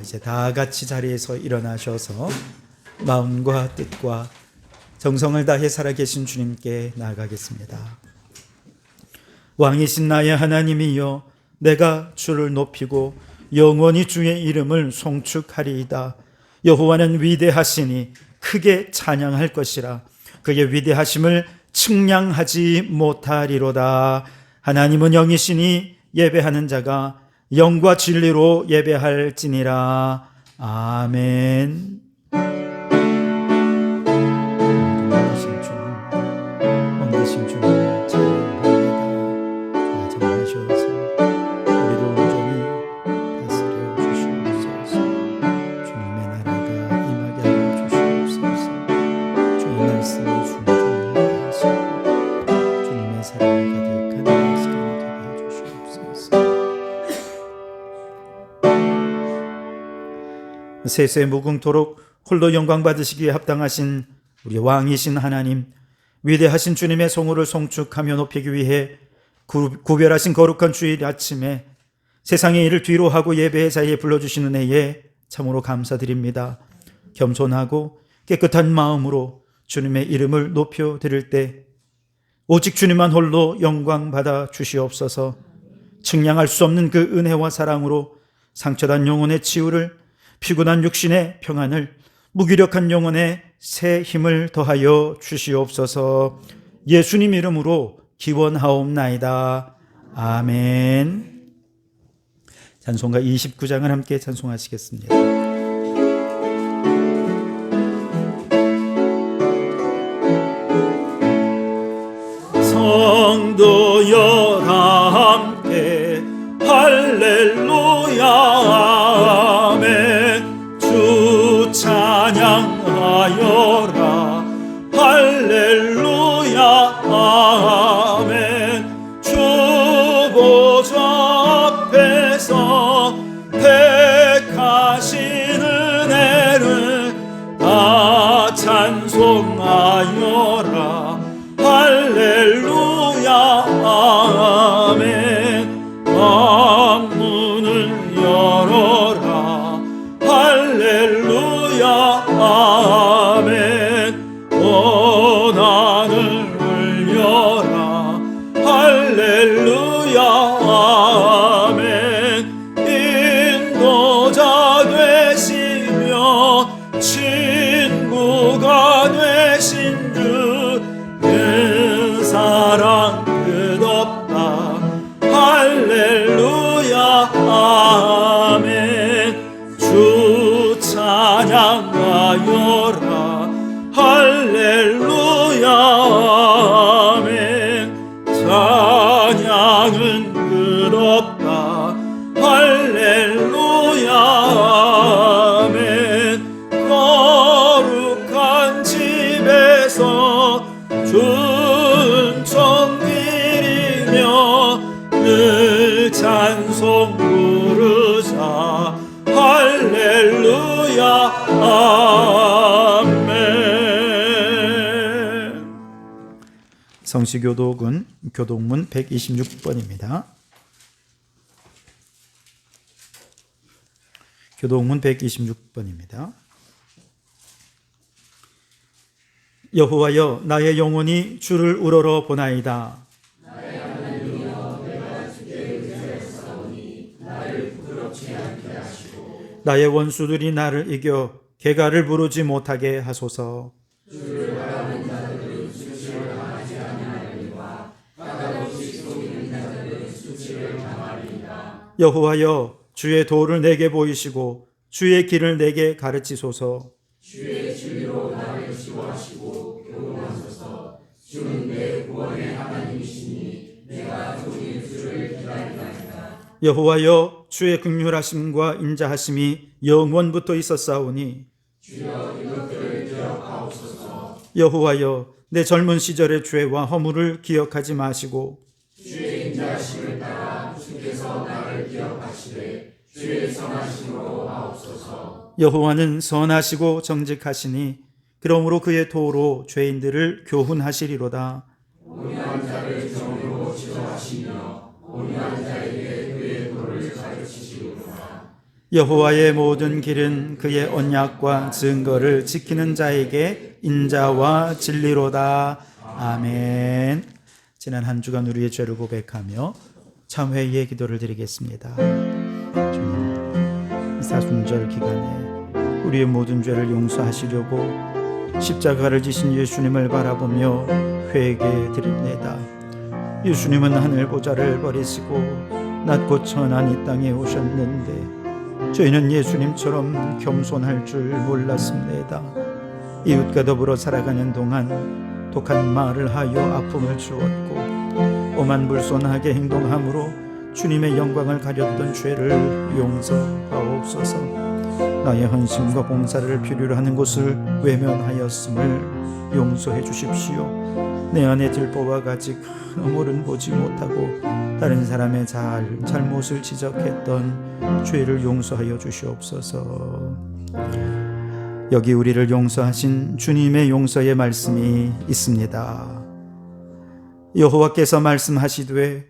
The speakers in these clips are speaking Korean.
이제 다 같이 자리에서 일어나셔서 마음과 뜻과 정성을 다해 살아계신 주님께 나아가겠습니다. 왕이신 나의 하나님이여, 내가 주를 높이고 영원히 주의 이름을 송축하리이다. 여호와는 위대하시니 크게 찬양할 것이라. 그의 위대하심을 측량하지 못하리로다. 하나님은 영이시니 예배하는 자가 영과 진리로 예배할지니라. 아멘. 왕되신 주님 찬양합니다. 정하셔서 우리를 온전히 다스려 주시옵소서. 주님의 나라가 임하게 하여 주시옵소서. 주의 말씀을 순종하게 하시고 주님의 사랑이 가득한 이 시간이 되게 해주시옵소서. 세세 무궁토록 홀로 영광 받으시기에 합당하신 우리 왕이신 하나님, 위대하신 주님의 성호를 송축하며 높이기 위해 구별하신 거룩한 주일 아침에 세상의 일을 뒤로 하고 예배의 자리에 불러주시는 은혜에 참으로 감사드립니다. 겸손하고 깨끗한 마음으로 주님의 이름을 높여드릴 때 오직 주님만 홀로 영광 받아 주시옵소서. 측량할 수 없는 그 은혜와 사랑으로 상처난 영혼의 치유를, 피곤한 육신의 평안을, 무기력한 영혼의 새 힘을 더하여 주시옵소서. 예수님 이름으로 기원하옵나이다. 아멘. 찬송가 29장을 함께 찬송하시겠습니다. 성도여라 함께 할렐루야 아멘. 주 찬양하여라 할렐루야 아멘. 주 보좌 앞에서 택하신 은혜를 다 찬송하여라 할렐루야 아멘. 만문을 열어라 할렐루야 아멘. 원한을 울려라 할렐루야 아멘. 인도자 되시며 친구가 되신 주 그 사랑 끝없다 할렐루야 아멘. 주 찬양하여라 할렐루야 아멘. 찬양은 끝없다 할렐루야 아멘. 거룩한 집에서 준청 드리며 늘 찬송 부르자 할렐루야 아멘. 성시교독은 교독문 126번입니다. 교독문 126번입니다. 여호와여, 나의 영혼이 주를 우러러 보나이다. 나의 하나님이여, 내가 주께 의지하였사오니 나를 부끄럽지 않게 하시고 나의 원수들이 나를 이겨 개가를 부르지 못하게 하소서. 주를 바라는 자들은 수치를 당하지 아니하리라. 까닭없이 속이는 자들은 수치를 당하리라. 여호와여, 주의 도를 내게 보이시고 주의 길을 내게 가르치소서. 주의 진리로 나를 치유하시고 교훈하소서. 주는 내 구원의 하나님이시니 내가 종일 주를 기다리나이다. 여호와여, 주의 긍휼하심과 인자하심이 영원부터 있었사오니 주여 이것들을 기억하옵소서. 여호와여, 내 젊은 시절의 죄와 허물을 기억하지 마시고 주의 인자하심을 따라 주께서 나를 기억하시되 주의 선하심으로 하옵소서. 여호와는 선하시고 정직하시니 그러므로 그의 도로 죄인들을 교훈하시리로다. 온유한 자를 정으로 지도하시며 온유한 자에게 그의 도를 가르치시리로다. 여호와의 모든 길은 그의 언약과 증거를 지키는 자에게 인자와 진리로다. 아멘. 지난 한 주간 우리의 죄를 고백하며 참회의 기도를 드리겠습니다. 주님, 이 사순절 기간에 우리의 모든 죄를 용서하시려고 십자가를 지신 예수님을 바라보며 회개드립니다. 예수님은 하늘 보좌를 버리시고 낮고 천한 이 땅에 오셨는데 저희는 예수님처럼 겸손할 줄 몰랐습니다. 이웃과 더불어 살아가는 동안 독한 말을 하여 아픔을 주었고 오만불손하게 행동함으로 주님의 영광을 가렸던 죄를 용서하옵소서. 나의 헌신과 봉사를 필요로 하는 곳을 외면하였음을 용서해 주십시오. 내 안에 들보와 같이 큰 허물은 보지 못하고 다른 사람의 잘못을 지적했던 죄를 용서하여 주시옵소서. 여기 우리를 용서하신 주님의 용서의 말씀이 있습니다. 여호와께서 말씀하시되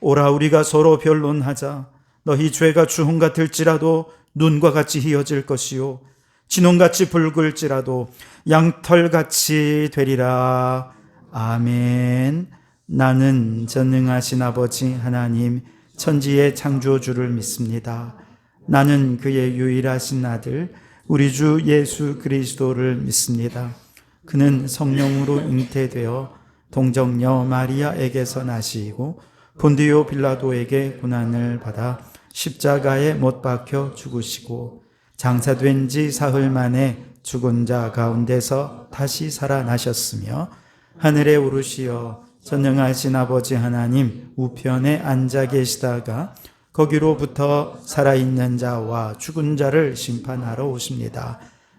오라 우리가 서로 변론하자. 너희 죄가 주홍 같을지라도 눈과 같이 희어질 것이요 진홍같이 붉을지라도 양털같이 되리라. 아멘. 나는 전능하신 아버지 하나님 천지의 창조주를 믿습니다. 나는 그의 유일하신 아들 우리 주 예수 그리스도를 믿습니다. 그는 성령으로 잉태되어 동정녀 마리아에게서 나시고 본디오 빌라도에게 고난을 받아 십자가에 못 박혀 죽으시고 장사된 지 사흘 만에 죽은 자 가운데서 다시 살아나셨으며 하늘에 오르시어 전능하신 아버지 하나님 우편에 앉아 계시다가 거기로부터 살아있는 자와 죽은 자를 심판하러 오십니다.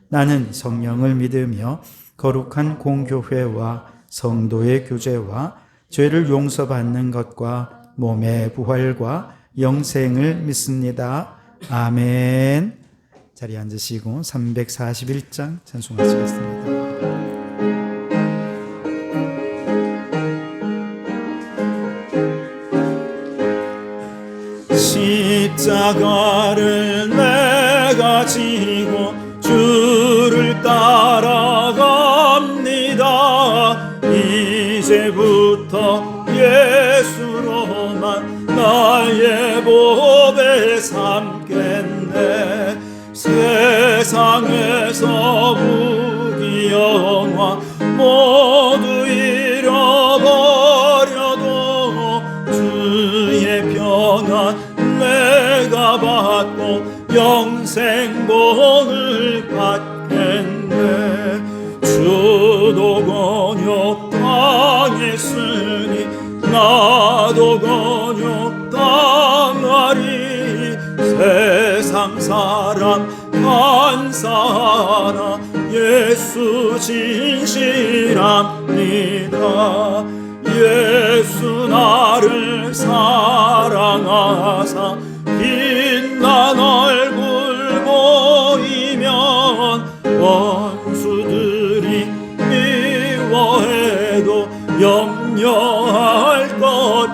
나는 성령을 믿으며 거룩한 공교회와 성도의 교제와 죄를 용서받는 것과 몸의 부활과 영생을 믿습니다. 아멘. 자리에 앉으시고 341장 찬송하시겠습니다. 십자가를 내가 지고 주를 따라갑니다. 이제부터 예수로만 나의 법에 삼겠네. 세상에서 무기영화 모두 잃어버려도 주의 평안 내가 받고 영생본을 받겠네. 주도 권역 당했으니 나도 권역 당하리. 세상 사람 간사하나 예수 진실합니다. 예수 나를 사랑하사 빛난 얼굴 보이면 원수들이 미워해도 염려할 것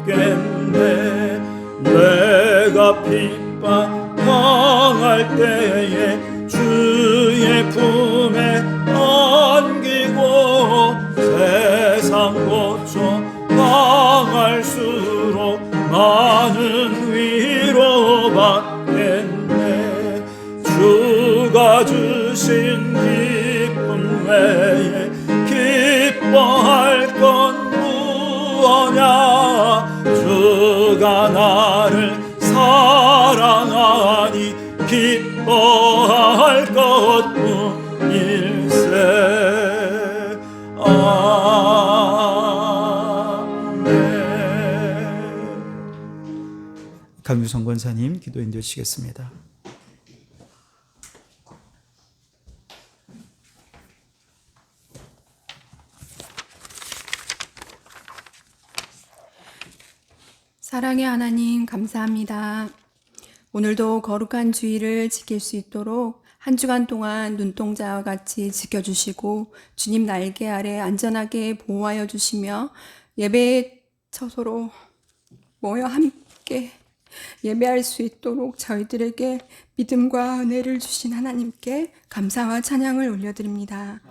없겠네. 내가 핍박당할 때에 주의 품에 안기고 세상 고쳐 당할수록 많은 위로받겠네. 주가 주신 기쁨 외에 기뻐할 건 무엇냐. 주가 나를 사랑하니 기뻐할 것뿐일세. 강유성 권사님 기도 인도하시겠습니다. 사랑의 하나님 감사합니다. 오늘도 거룩한 주일을 지킬 수 있도록 한 주간 동안 눈동자와 같이 지켜주시고 주님 날개 아래 안전하게 보호하여 주시며 예배의 처소로 모여 함께 예배할 수 있도록 저희들에게 믿음과 은혜를 주신 하나님께 감사와 찬양을 올려드립니다.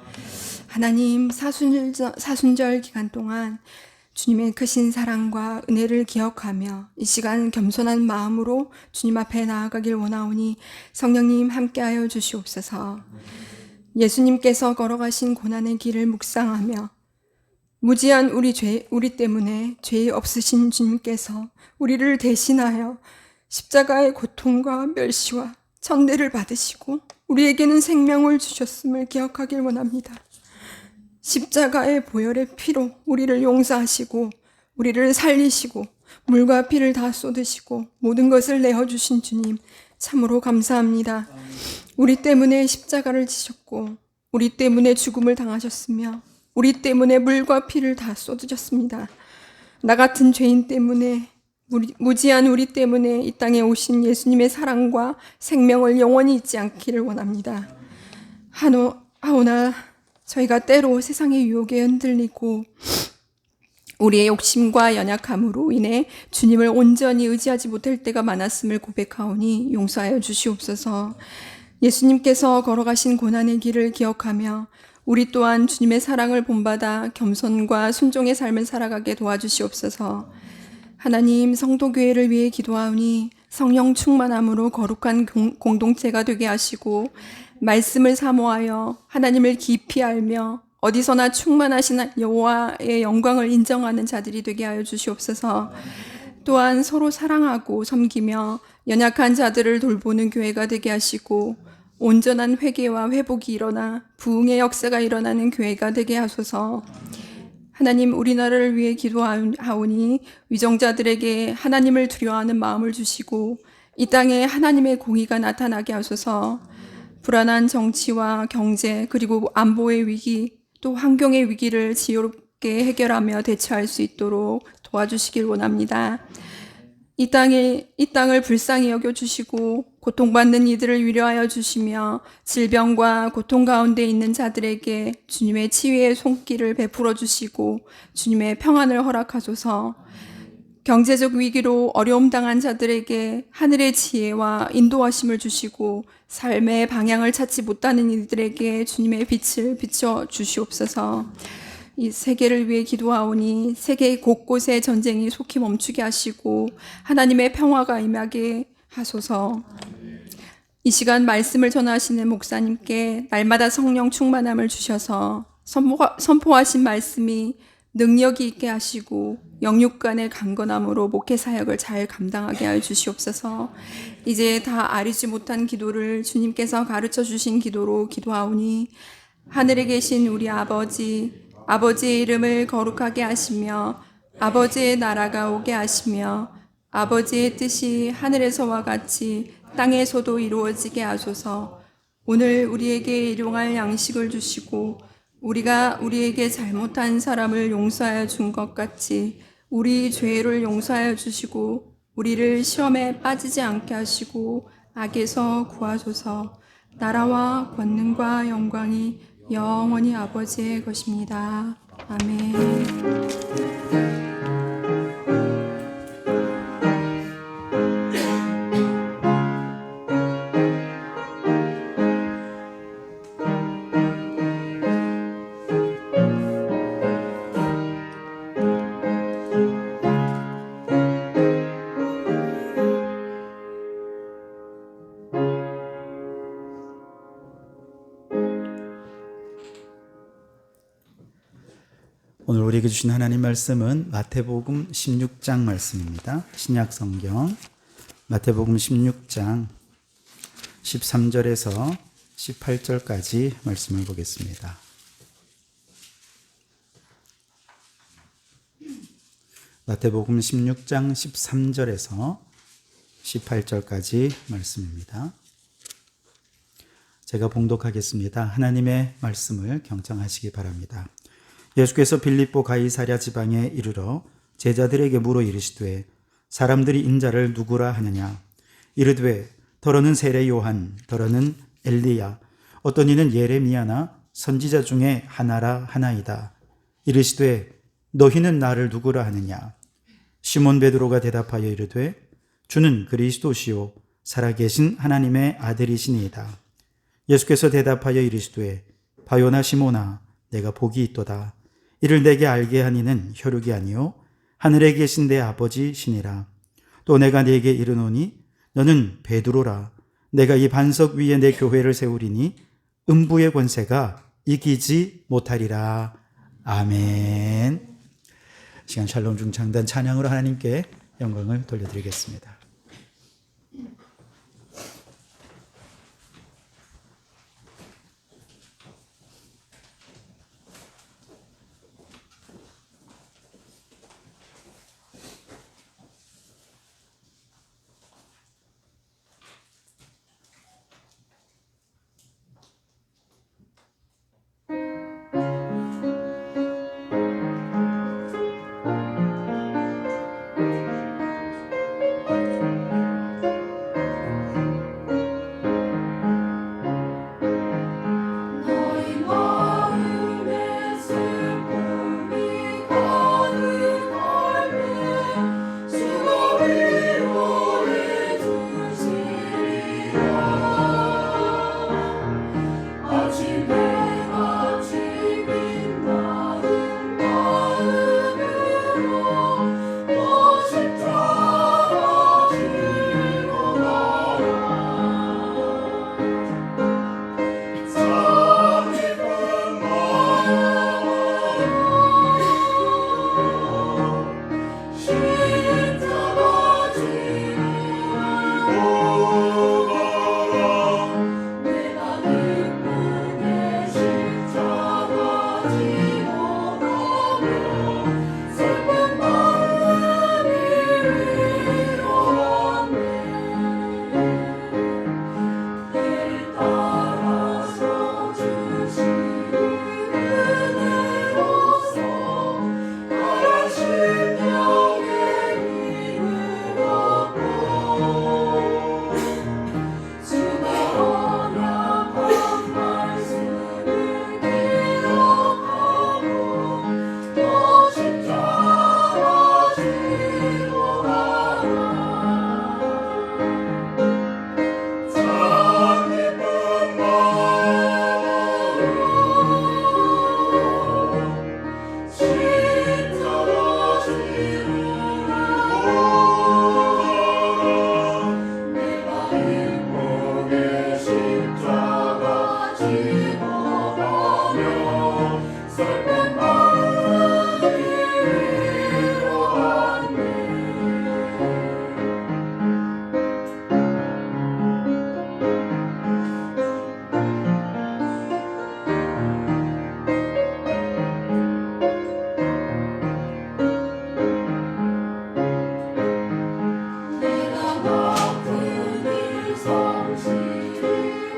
하나님, 사순절 기간 동안 주님의 크신 사랑과 은혜를 기억하며 이 시간 겸손한 마음으로 주님 앞에 나아가길 원하오니 성령님 함께하여 주시옵소서. 예수님께서 걸어가신 고난의 길을 묵상하며 무지한 우리 때문에 죄 없으신 주님께서 우리를 대신하여 십자가의 고통과 멸시와 천대를 받으시고 우리에게는 생명을 주셨음을 기억하길 원합니다. 십자가의 보혈의 피로 우리를 용서하시고 우리를 살리시고 물과 피를 다 쏟으시고 모든 것을 내어주신 주님 참으로 감사합니다. 우리 때문에 십자가를 지셨고 우리 때문에 죽음을 당하셨으며 우리 때문에 물과 피를 다 쏟으셨습니다. 나 같은 죄인 때문에 무지한 우리 때문에 이 땅에 오신 예수님의 사랑과 생명을 영원히 잊지 않기를 원합니다. 하오나 저희가 때로 세상의 유혹에 흔들리고 우리의 욕심과 연약함으로 인해 주님을 온전히 의지하지 못할 때가 많았음을 고백하오니 용서하여 주시옵소서. 예수님께서 걸어가신 고난의 길을 기억하며 우리 또한 주님의 사랑을 본받아 겸손과 순종의 삶을 살아가게 도와주시옵소서. 하나님, 성도교회를 위해 기도하오니 성령 충만함으로 거룩한 공동체가 되게 하시고 말씀을 사모하여 하나님을 깊이 알며 어디서나 충만하신 여호와의 영광을 인정하는 자들이 되게 하여 주시옵소서. 또한 서로 사랑하고 섬기며 연약한 자들을 돌보는 교회가 되게 하시고 온전한 회개와 회복이 일어나 부흥의 역사가 일어나는 교회가 되게 하소서. 하나님, 우리나라를 위해 기도하오니 위정자들에게 하나님을 두려워하는 마음을 주시고 이 땅에 하나님의 공의가 나타나게 하소서. 불안한 정치와 경제 그리고 안보의 위기 또 환경의 위기를 지혜롭게 해결하며 대처할 수 있도록 도와주시길 원합니다. 이 땅을 불쌍히 여겨주시고 고통받는 이들을 위로하여 주시며 질병과 고통 가운데 있는 자들에게 주님의 치유의 손길을 베풀어 주시고 주님의 평안을 허락하소서. 경제적 위기로 어려움 당한 자들에게 하늘의 지혜와 인도하심을 주시고 삶의 방향을 찾지 못하는 이들에게 주님의 빛을 비춰 주시옵소서. 이 세계를 위해 기도하오니 세계 곳곳에 전쟁이 속히 멈추게 하시고 하나님의 평화가 임하게 하소서. 이 시간 말씀을 전하시는 목사님께 날마다 성령 충만함을 주셔서 선포하신 말씀이 능력이 있게 하시고 영육간의 강건함으로 목회 사역을 잘 감당하게 하여 주시옵소서. 이제 다 아리지 못한 기도를 주님께서 가르쳐 주신 기도로 기도하오니 하늘에 계신 우리 아버지의 이름을 거룩하게 하시며 아버지의 나라가 오게 하시며 아버지의 뜻이 하늘에서와 같이 땅에서도 이루어지게 하소서. 오늘 우리에게 일용할 양식을 주시고 우리가 우리에게 잘못한 사람을 용서하여 준 것 같이 우리 죄를 용서하여 주시고 우리를 시험에 빠지지 않게 하시고 악에서 구하소서. 나라와 권능과 영광이 영원히 아버지의 것입니다. 아멘. 오늘 우리에게 주신 하나님 말씀은 마태복음 16장 말씀입니다. 신약성경 마태복음 16장 13절에서 18절까지 말씀을 보겠습니다. 마태복음 16장 13절에서 18절까지 말씀입니다. 제가 봉독하겠습니다. 하나님의 말씀을 경청하시기 바랍니다. 예수께서 빌립보 가이사랴 지방에 이르러 제자들에게 물어 이르시되 사람들이 인자를 누구라 하느냐. 이르되 더러는 세례 요한, 더러는 엘리야, 어떤 이는 예레미야나 선지자 중에 하나라 하나이다. 이르시되 너희는 나를 누구라 하느냐. 시몬 베드로가 대답하여 이르되 주는 그리스도시요 살아계신 하나님의 아들이시니이다. 예수께서 대답하여 이르시되 바요나 시모나 내가 복이 있도다. 이를 내게 알게 하니는 혈육이 아니요 하늘에 계신 내 아버지시니라. 또 내가 네게 이르노니 너는 베드로라. 내가 이 반석 위에 내 교회를 세우리니 음부의 권세가 이기지 못하리라. 아멘. 시간 샬롬 중창단 찬양으로 하나님께 영광을 돌려드리겠습니다. 너희 마음에 슬픔이 가득할 때 주가 위로해 주시리라. 아침에 같이 빛나는 마음으로 또 십자가 지고 가라. 참 기쁜 마음으로 십자가 지고 가라. 내가 기쁘게 십자가 지고 가며 슬픈 마음이 위로하네. 내를 따라서 주신 은혜로서 하얀 심령의 힘을 얻고 주가 언약한 말씀을 기억하고 또 십자가 지고 가라. 참 기쁜 마음으로 십자가 지고 가라. 내가 기쁘게 십자가 지고 가며 슬픈 마음이 위로하네. 내가 맡은 일 성실히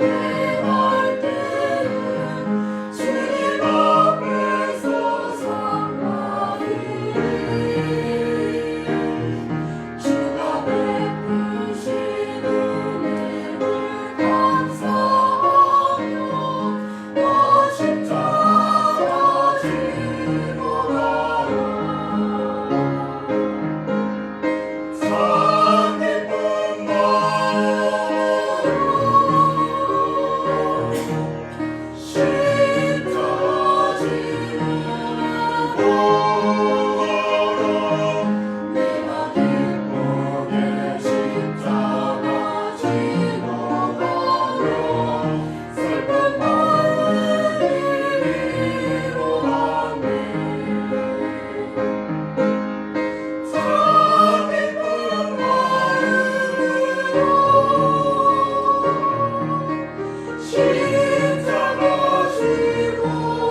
행할 때는 주님 앞에서 상 받으리. 주가 베푸신 은혜를 감사하며 또 십자가 지고 가라. 참 기쁜 마음으로 십자가 지고 가라. 내가 기쁘게 십자가 지고 가며 슬픈 마음이 위로하네. 참 기쁜 마음으로 십자가 지고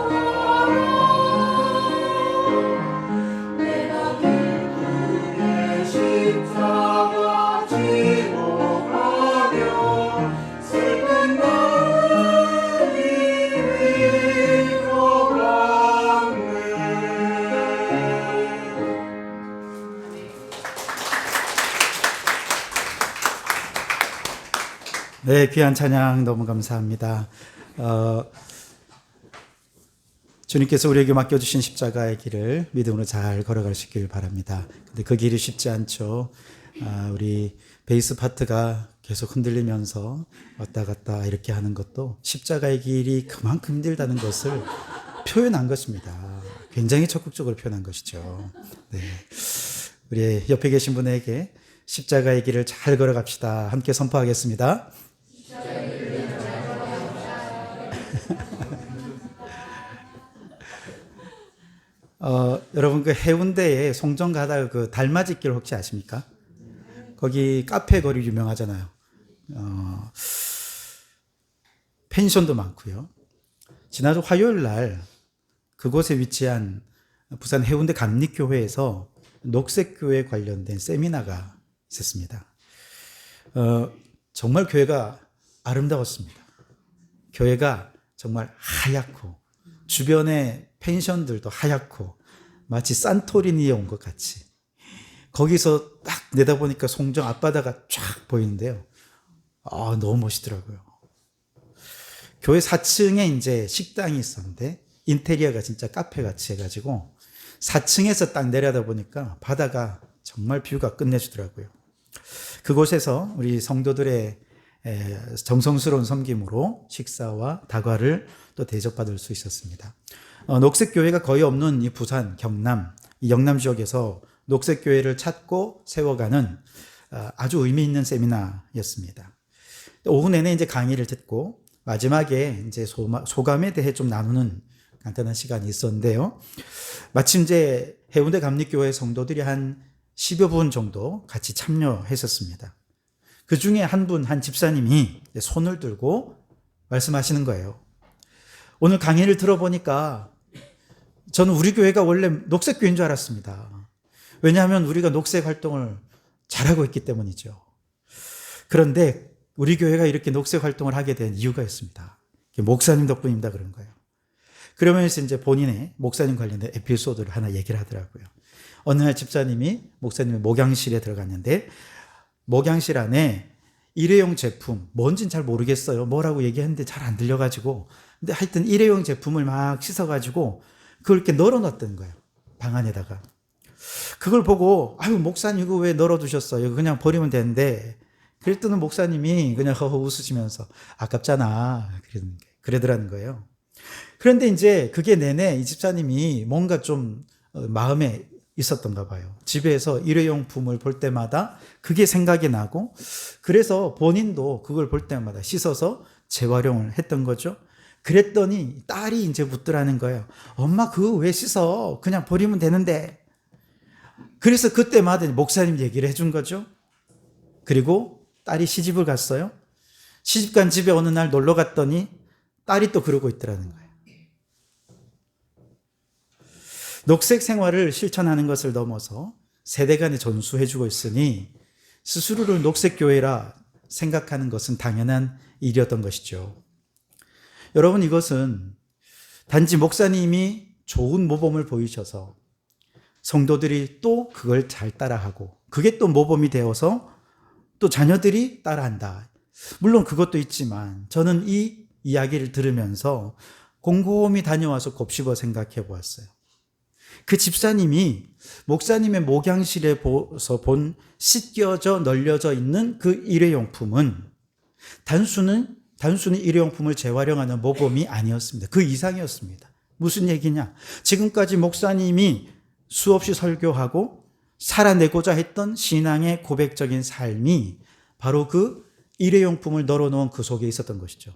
가라. 내가 기쁘게 십자가 지고 가며 슬픈 마음이 위로하네. 네, 귀한 찬양 너무 감사합니다. 주님께서 우리에게 맡겨주신 십자가의 길을 믿음으로 잘 걸어갈 수 있기를 바랍니다. 근데 그 길이 쉽지 않죠. 우리 베이스 파트가 계속 흔들리면서 왔다 갔다 이렇게 하는 것도 십자가의 길이 그만큼 힘들다는 것을 표현한 것입니다. 굉장히 적극적으로 표현한 것이죠. 네. 우리 옆에 계신 분에게 십자가의 길을 잘 걸어갑시다. 함께 선포하겠습니다. 여러분 그 해운대에 송정 가다가 그 달맞이길 혹시 아십니까? 거기 카페 거리 유명하잖아요. 펜션도 많고요. 지난주 화요일 날 그곳에 위치한 부산 해운대 감리교회에서 녹색교회 관련된 세미나가 있었습니다. 정말 교회가 아름다웠습니다. 교회가 정말 하얗고 주변의 펜션들도 하얗고 마치 산토리니에 온 것 같이 거기서 딱 내다보니까 송정 앞바다가 쫙 보이는데요. 너무 멋있더라고요. 교회 4층에 이제 식당이 있었는데 인테리어가 진짜 카페같이 해가지고 4층에서 딱 내려다보니까 바다가 정말 뷰가 끝내주더라고요. 그곳에서 우리 성도들의 정성스러운 섬김으로 식사와 다과를 또 대접받을 수 있었습니다. 녹색교회가 거의 없는 이 부산, 경남, 이 영남 지역에서 녹색교회를 찾고 세워가는 아주 의미 있는 세미나였습니다. 오후 내내 이제 강의를 듣고 마지막에 이제 소감에 대해 좀 나누는 간단한 시간이 있었는데요. 마침 이제 해운대 감리교회 성도들이 한 10여 분 정도 같이 참여했었습니다. 그 중에 한 집사님이 손을 들고 말씀하시는 거예요. 오늘 강의를 들어보니까 저는 우리 교회가 원래 녹색교회인 줄 알았습니다. 왜냐하면 우리가 녹색 활동을 잘하고 있기 때문이죠. 그런데 우리 교회가 이렇게 녹색 활동을 하게 된 이유가 있습니다. 목사님 덕분입니다. 그런 거예요. 그러면서 이제 본인의 목사님 관련된 에피소드를 하나 얘기를 하더라고요. 어느 날 집사님이 목사님의 목양실에 들어갔는데 목양실 안에 일회용 제품, 뭔진 잘 모르겠어요. 뭐라고 얘기했는데 잘 안 들려가지고. 근데 하여튼 일회용 제품을 막 씻어가지고 그걸 이렇게 널어놨던 거예요. 방 안에다가. 그걸 보고, 목사님 이거 왜 널어두셨어요? 이거 그냥 버리면 되는데. 그랬더니 목사님이 그냥 허허 웃으시면서 아깝잖아. 그러더라는 거예요. 그런데 이제 그게 내내 이 집사님이 뭔가 좀 마음에 있었던가 봐요. 집에서 일회용품을 볼 때마다 그게 생각이 나고 그래서 본인도 그걸 볼 때마다 씻어서 재활용을 했던 거죠. 그랬더니 딸이 이제 묻더라는 거예요. 엄마 그거 왜 씻어? 그냥 버리면 되는데. 그래서 그때마다 목사님 얘기를 해준 거죠. 그리고 딸이 시집을 갔어요. 시집간 집에 어느 날 놀러 갔더니 딸이 또 그러고 있더라는 거예요. 녹색 생활을 실천하는 것을 넘어서 세대 간에 전수해주고 있으니 스스로를 녹색교회라 생각하는 것은 당연한 일이었던 것이죠. 여러분, 이것은 단지 목사님이 좋은 모범을 보이셔서 성도들이 또 그걸 잘 따라하고 그게 또 모범이 되어서 또 자녀들이 따라한다. 물론 그것도 있지만 저는 이 이야기를 들으면서 곰곰이 다녀와서 곱씹어 생각해 보았어요. 그 집사님이 목사님의 목양실에서 본 씻겨져 널려져 있는 그 일회용품은 단순히 일회용품을 재활용하는 모범이 아니었습니다. 그 이상이었습니다. 무슨 얘기냐? 지금까지 목사님이 수없이 설교하고 살아내고자 했던 신앙의 고백적인 삶이 바로 그 일회용품을 널어놓은 그 속에 있었던 것이죠.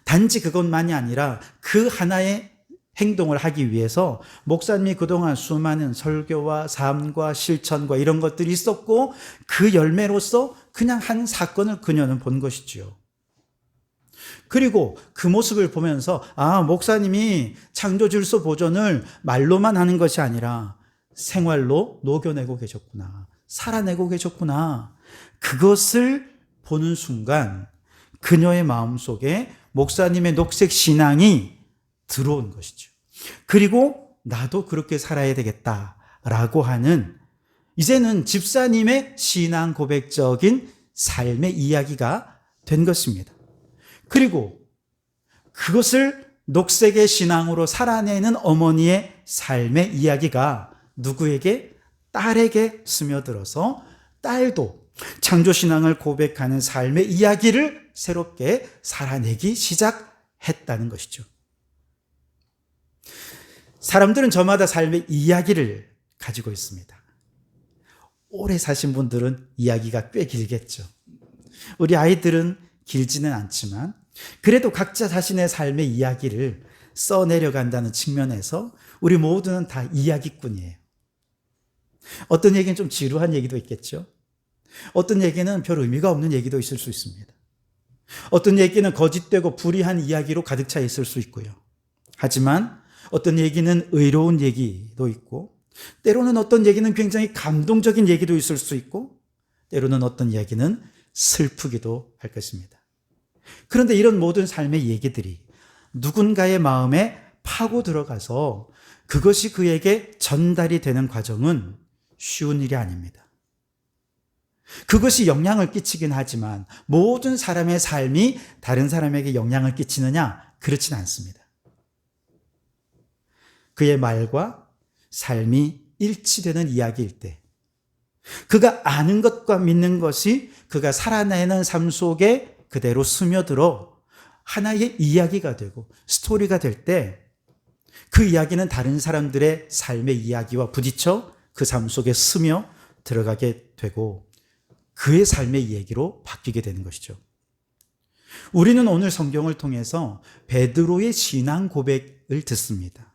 단지 그것만이 아니라 그 하나의 행동을 하기 위해서 목사님이 그동안 수많은 설교와 삶과 실천과 이런 것들이 있었고 그 열매로서 그냥 한 사건을 그녀는 본 것이지요. 그리고 그 모습을 보면서 목사님이 창조질서 보존을 말로만 하는 것이 아니라 생활로 녹여내고 계셨구나. 살아내고 계셨구나. 그것을 보는 순간 그녀의 마음속에 목사님의 녹색 신앙이 들어온 것이죠. 그리고 나도 그렇게 살아야 되겠다라고 하는 이제는 집사님의 신앙 고백적인 삶의 이야기가 된 것입니다. 그리고 그것을 녹색의 신앙으로 살아내는 어머니의 삶의 이야기가 누구에게? 딸에게 스며들어서 딸도 창조신앙을 고백하는 삶의 이야기를 새롭게 살아내기 시작했다는 것이죠. 사람들은 저마다 삶의 이야기를 가지고 있습니다. 오래 사신 분들은 이야기가 꽤 길겠죠. 우리 아이들은 길지는 않지만 그래도 각자 자신의 삶의 이야기를 써내려간다는 측면에서 우리 모두는 다 이야기꾼이에요. 어떤 얘기는 좀 지루한 얘기도 있겠죠. 어떤 얘기는 별 의미가 없는 얘기도 있을 수 있습니다. 어떤 얘기는 거짓되고 불의한 이야기로 가득 차 있을 수 있고요. 하지만 어떤 얘기는 의로운 얘기도 있고, 때로는 어떤 얘기는 굉장히 감동적인 얘기도 있을 수 있고, 때로는 어떤 이야기는 슬프기도 할 것입니다. 그런데 이런 모든 삶의 얘기들이 누군가의 마음에 파고 들어가서 그것이 그에게 전달이 되는 과정은 쉬운 일이 아닙니다. 그것이 영향을 끼치긴 하지만 모든 사람의 삶이 다른 사람에게 영향을 끼치느냐? 그렇진 않습니다. 그의 말과 삶이 일치되는 이야기일 때, 그가 아는 것과 믿는 것이 그가 살아내는 삶 속에 그대로 스며들어 하나의 이야기가 되고 스토리가 될 때, 그 이야기는 다른 사람들의 삶의 이야기와 부딪혀 그 삶 속에 스며 들어가게 되고 그의 삶의 얘기로 바뀌게 되는 것이죠. 우리는 오늘 성경을 통해서 베드로의 신앙 고백을 듣습니다.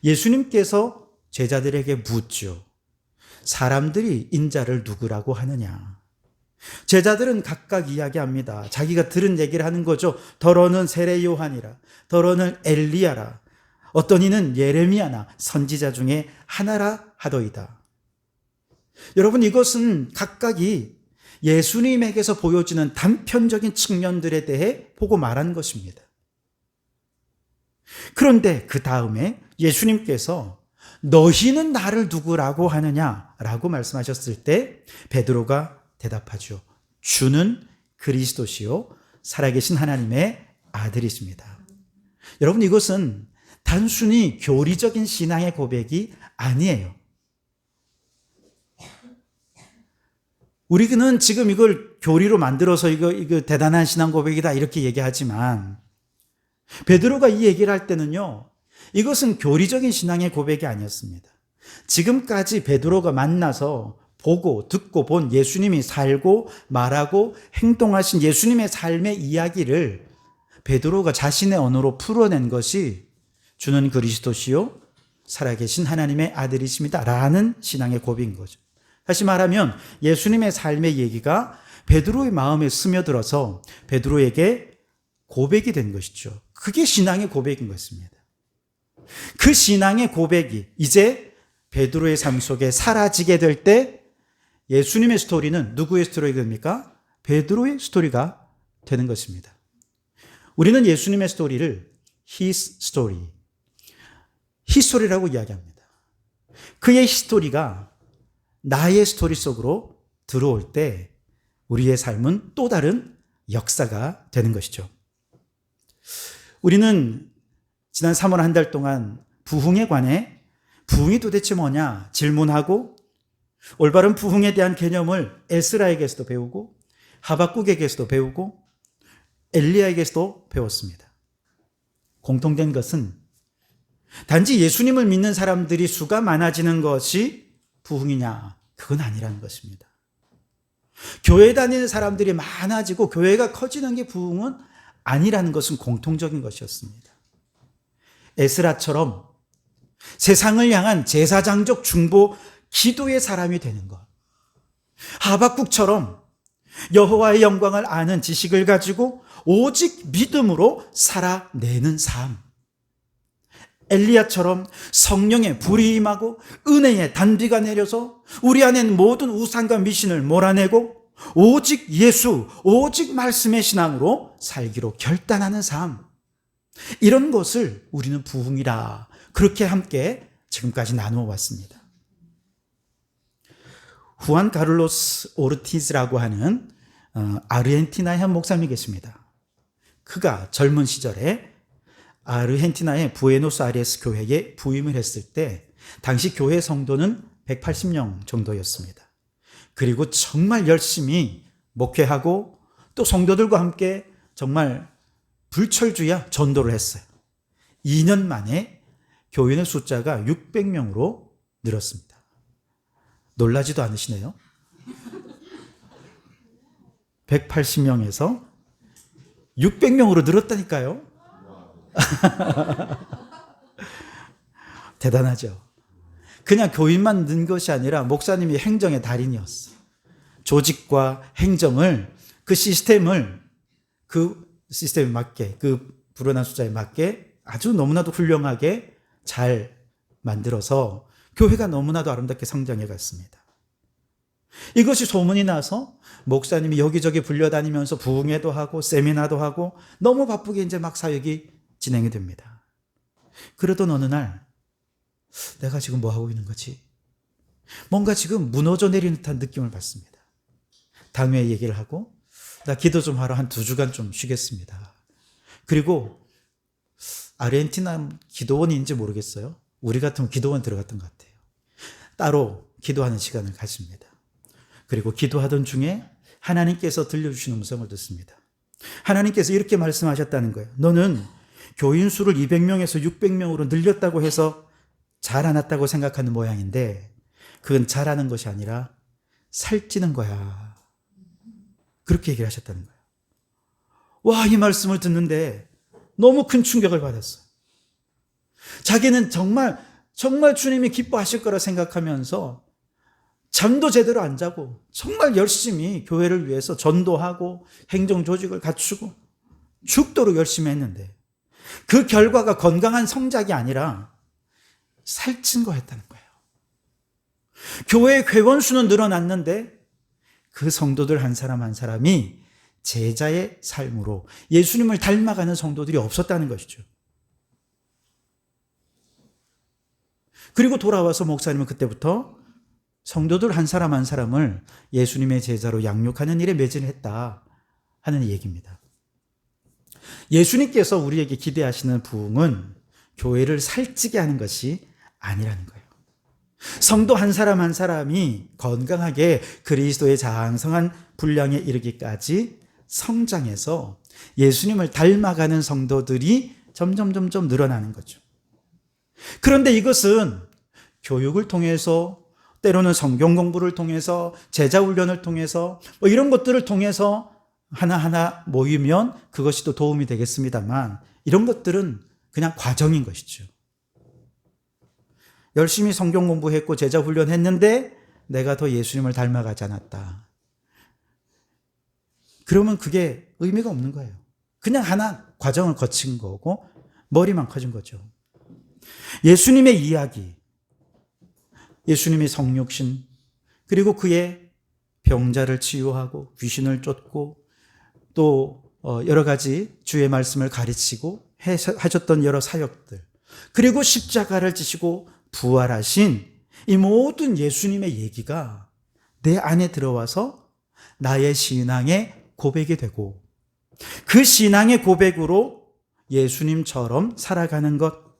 예수님께서 제자들에게 묻죠. 사람들이 인자를 누구라고 하느냐? 제자들은 각각 이야기합니다. 자기가 들은 얘기를 하는 거죠. 더러는 세례 요한이라, 더러는 엘리야라, 어떤 이는 예레미야나 선지자 중에 하나라 하더이다. 여러분, 이것은 각각이 예수님에게서 보여지는 단편적인 측면들에 대해 보고 말한 것입니다. 그런데 그 다음에 예수님께서 너희는 나를 누구라고 하느냐라고 말씀하셨을 때 베드로가 대답하죠. 주는 그리스도시요 살아계신 하나님의 아들이십니다. 여러분, 이것은 단순히 교리적인 신앙의 고백이 아니에요. 우리는 지금 이걸 교리로 만들어서 이거 대단한 신앙 고백이다 이렇게 얘기하지만, 베드로가 이 얘기를 할 때는요, 이것은 교리적인 신앙의 고백이 아니었습니다. 지금까지 베드로가 만나서 보고 듣고 본 예수님이 살고 말하고 행동하신 예수님의 삶의 이야기를 베드로가 자신의 언어로 풀어낸 것이 주는 그리스도시요 살아계신 하나님의 아들이십니다 라는 신앙의 고백인 거죠. 다시 말하면 예수님의 삶의 얘기가 베드로의 마음에 스며들어서 베드로에게 고백이 된 것이죠. 그게 신앙의 고백인 것입니다. 그 신앙의 고백이 이제 베드로의 삶 속에 사라지게 될 때 예수님의 스토리는 누구의 스토리가 됩니까? 베드로의 스토리가 되는 것입니다. 우리는 예수님의 스토리를 His story, 히스토리라고 이야기합니다. 그의 히스토리가 나의 스토리 속으로 들어올 때 우리의 삶은 또 다른 역사가 되는 것이죠. 우리는 지난 3월 한 달 동안 부흥에 관해 부흥이 도대체 뭐냐 질문하고 올바른 부흥에 대한 개념을 에스라에게서도 배우고 하박국에게서도 배우고 엘리야에게서도 배웠습니다. 공통된 것은 단지 예수님을 믿는 사람들이 수가 많아지는 것이 부흥이냐? 그건 아니라는 것입니다. 교회 다니는 사람들이 많아지고 교회가 커지는 게 부흥은 아니라는 것은 공통적인 것이었습니다. 에스라처럼 세상을 향한 제사장적 중보 기도의 사람이 되는 것, 하박국처럼 여호와의 영광을 아는 지식을 가지고 오직 믿음으로 살아내는 삶, 엘리야처럼 성령의 불이 임하고 은혜의 단비가 내려서 우리 안엔 모든 우상과 미신을 몰아내고 오직 예수, 오직 말씀의 신앙으로 살기로 결단하는 삶, 이런 것을 우리는 부흥이라 그렇게 함께 지금까지 나누어 왔습니다. 후안 카를로스 오르티즈라고 하는 아르헨티나의 한 목사님이 계십니다. 그가 젊은 시절에 아르헨티나의 부에노스아이레스 교회에 부임을 했을 때 당시 교회 성도는 180명 정도였습니다. 그리고 정말 열심히 목회하고 또 성도들과 함께 정말 불철주야 전도를 했어요. 2년 만에 교인의 숫자가 600명으로 늘었습니다. 놀라지도 않으시네요. 180명에서 600명으로 늘었다니까요. 대단하죠. 그냥 교인만 는 것이 아니라 목사님이 행정의 달인이었어요. 조직과 행정을, 그 시스템에 맞게, 그 불어난 숫자에 맞게 아주 너무나도 훌륭하게 잘 만들어서 교회가 너무나도 아름답게 성장해 갔습니다. 이것이 소문이 나서 목사님이 여기저기 불려다니면서 부흥회도 하고 세미나도 하고 너무 바쁘게 이제 막 사역이 진행이 됩니다. 그러던 어느 날 내가 지금 뭐 하고 있는 거지? 뭔가 지금 무너져 내리는 듯한 느낌을 받습니다. 당회 얘기를 하고 나 기도 좀 하러 한 2주간 좀 쉬겠습니다. 그리고 아르헨티나 기도원인지 모르겠어요. 우리 같으면 기도원 들어갔던 것 같아요. 따로 기도하는 시간을 가집니다. 그리고 기도하던 중에 하나님께서 들려주시는 음성을 듣습니다. 하나님께서 이렇게 말씀하셨다는 거예요. 너는 교인 수를 200명에서 600명으로 늘렸다고 해서 자라났다고 생각하는 모양인데 그건 자라는 것이 아니라 살찌는 거야. 그렇게 얘기를 하셨다는 거예요. 와, 이 말씀을 듣는데 너무 큰 충격을 받았어요. 자기는 정말 주님이 기뻐하실 거라 생각하면서 잠도 제대로 안 자고 정말 열심히 교회를 위해서 전도하고 행정 조직을 갖추고 죽도록 열심히 했는데 그 결과가 건강한 성장이 아니라 살찐 거였다는 거예요. 교회의 회원 수는 늘어났는데 그 성도들 한 사람 한 사람이 제자의 삶으로 예수님을 닮아가는 성도들이 없었다는 것이죠. 그리고 돌아와서 목사님은 그때부터 성도들 한 사람 한 사람을 예수님의 제자로 양육하는 일에 매진했다 하는 얘기입니다. 예수님께서 우리에게 기대하시는 부흥은 교회를 살찌게 하는 것이 아니라는 거예요. 성도 한 사람 한 사람이 건강하게 그리스도의 장성한 분량에 이르기까지 성장해서 예수님을 닮아가는 성도들이 점점 늘어나는 거죠. 그런데 이것은 교육을 통해서 때로는 성경 공부를 통해서 제자 훈련을 통해서 이런 것들을 통해서 하나하나 모이면 그것이 또 도움이 되겠습니다만 이런 것들은 그냥 과정인 것이죠. 열심히 성경 공부했고 제자 훈련했는데 내가 더 예수님을 닮아가지 않았다. 그러면 그게 의미가 없는 거예요. 그냥 하나 과정을 거친 거고 머리만 커진 거죠. 예수님의 이야기, 예수님의 성육신, 그리고 그의 병자를 치유하고 귀신을 쫓고 또 여러 가지 주의 말씀을 가르치고 하셨던 여러 사역들, 그리고 십자가를 지시고 부활하신 이 모든 예수님의 얘기가 내 안에 들어와서 나의 신앙의 고백이 되고 그 신앙의 고백으로 예수님처럼 살아가는 것,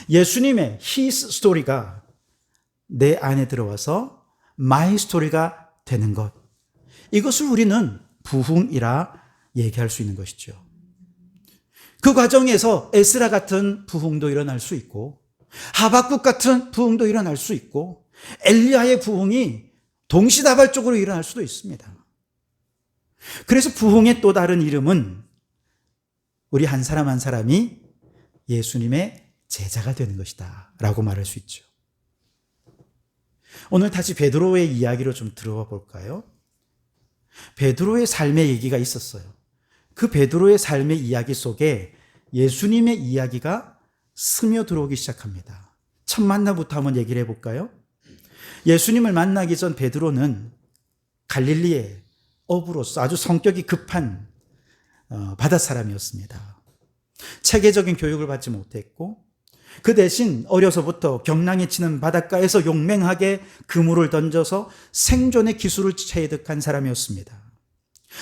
예수님의 His 스토리가 내 안에 들어와서 My 스토리가 되는 것, 이것을 우리는 부흥이라 얘기할 수 있는 것이죠. 그 과정에서 에스라 같은 부흥도 일어날 수 있고 하박국 같은 부흥도 일어날 수 있고 엘리야의 부흥이 동시다발적으로 일어날 수도 있습니다. 그래서 부흥의 또 다른 이름은 우리 한 사람 한 사람이 예수님의 제자가 되는 것이다 라고 말할 수 있죠. 오늘 다시 베드로의 이야기로 좀 들어가 볼까요? 베드로의 삶의 얘기가 있었어요. 그 베드로의 삶의 이야기 속에 예수님의 이야기가 스며들어오기 시작합니다. 첫 만남부터 한번 얘기를 해볼까요? 예수님을 만나기 전 베드로는 갈릴리의 어부로서 아주 성격이 급한 바다 사람이었습니다. 체계적인 교육을 받지 못했고 그 대신 어려서부터 경랑이 치는 바닷가에서 용맹하게 그물을 던져서 생존의 기술을 체득한 사람이었습니다.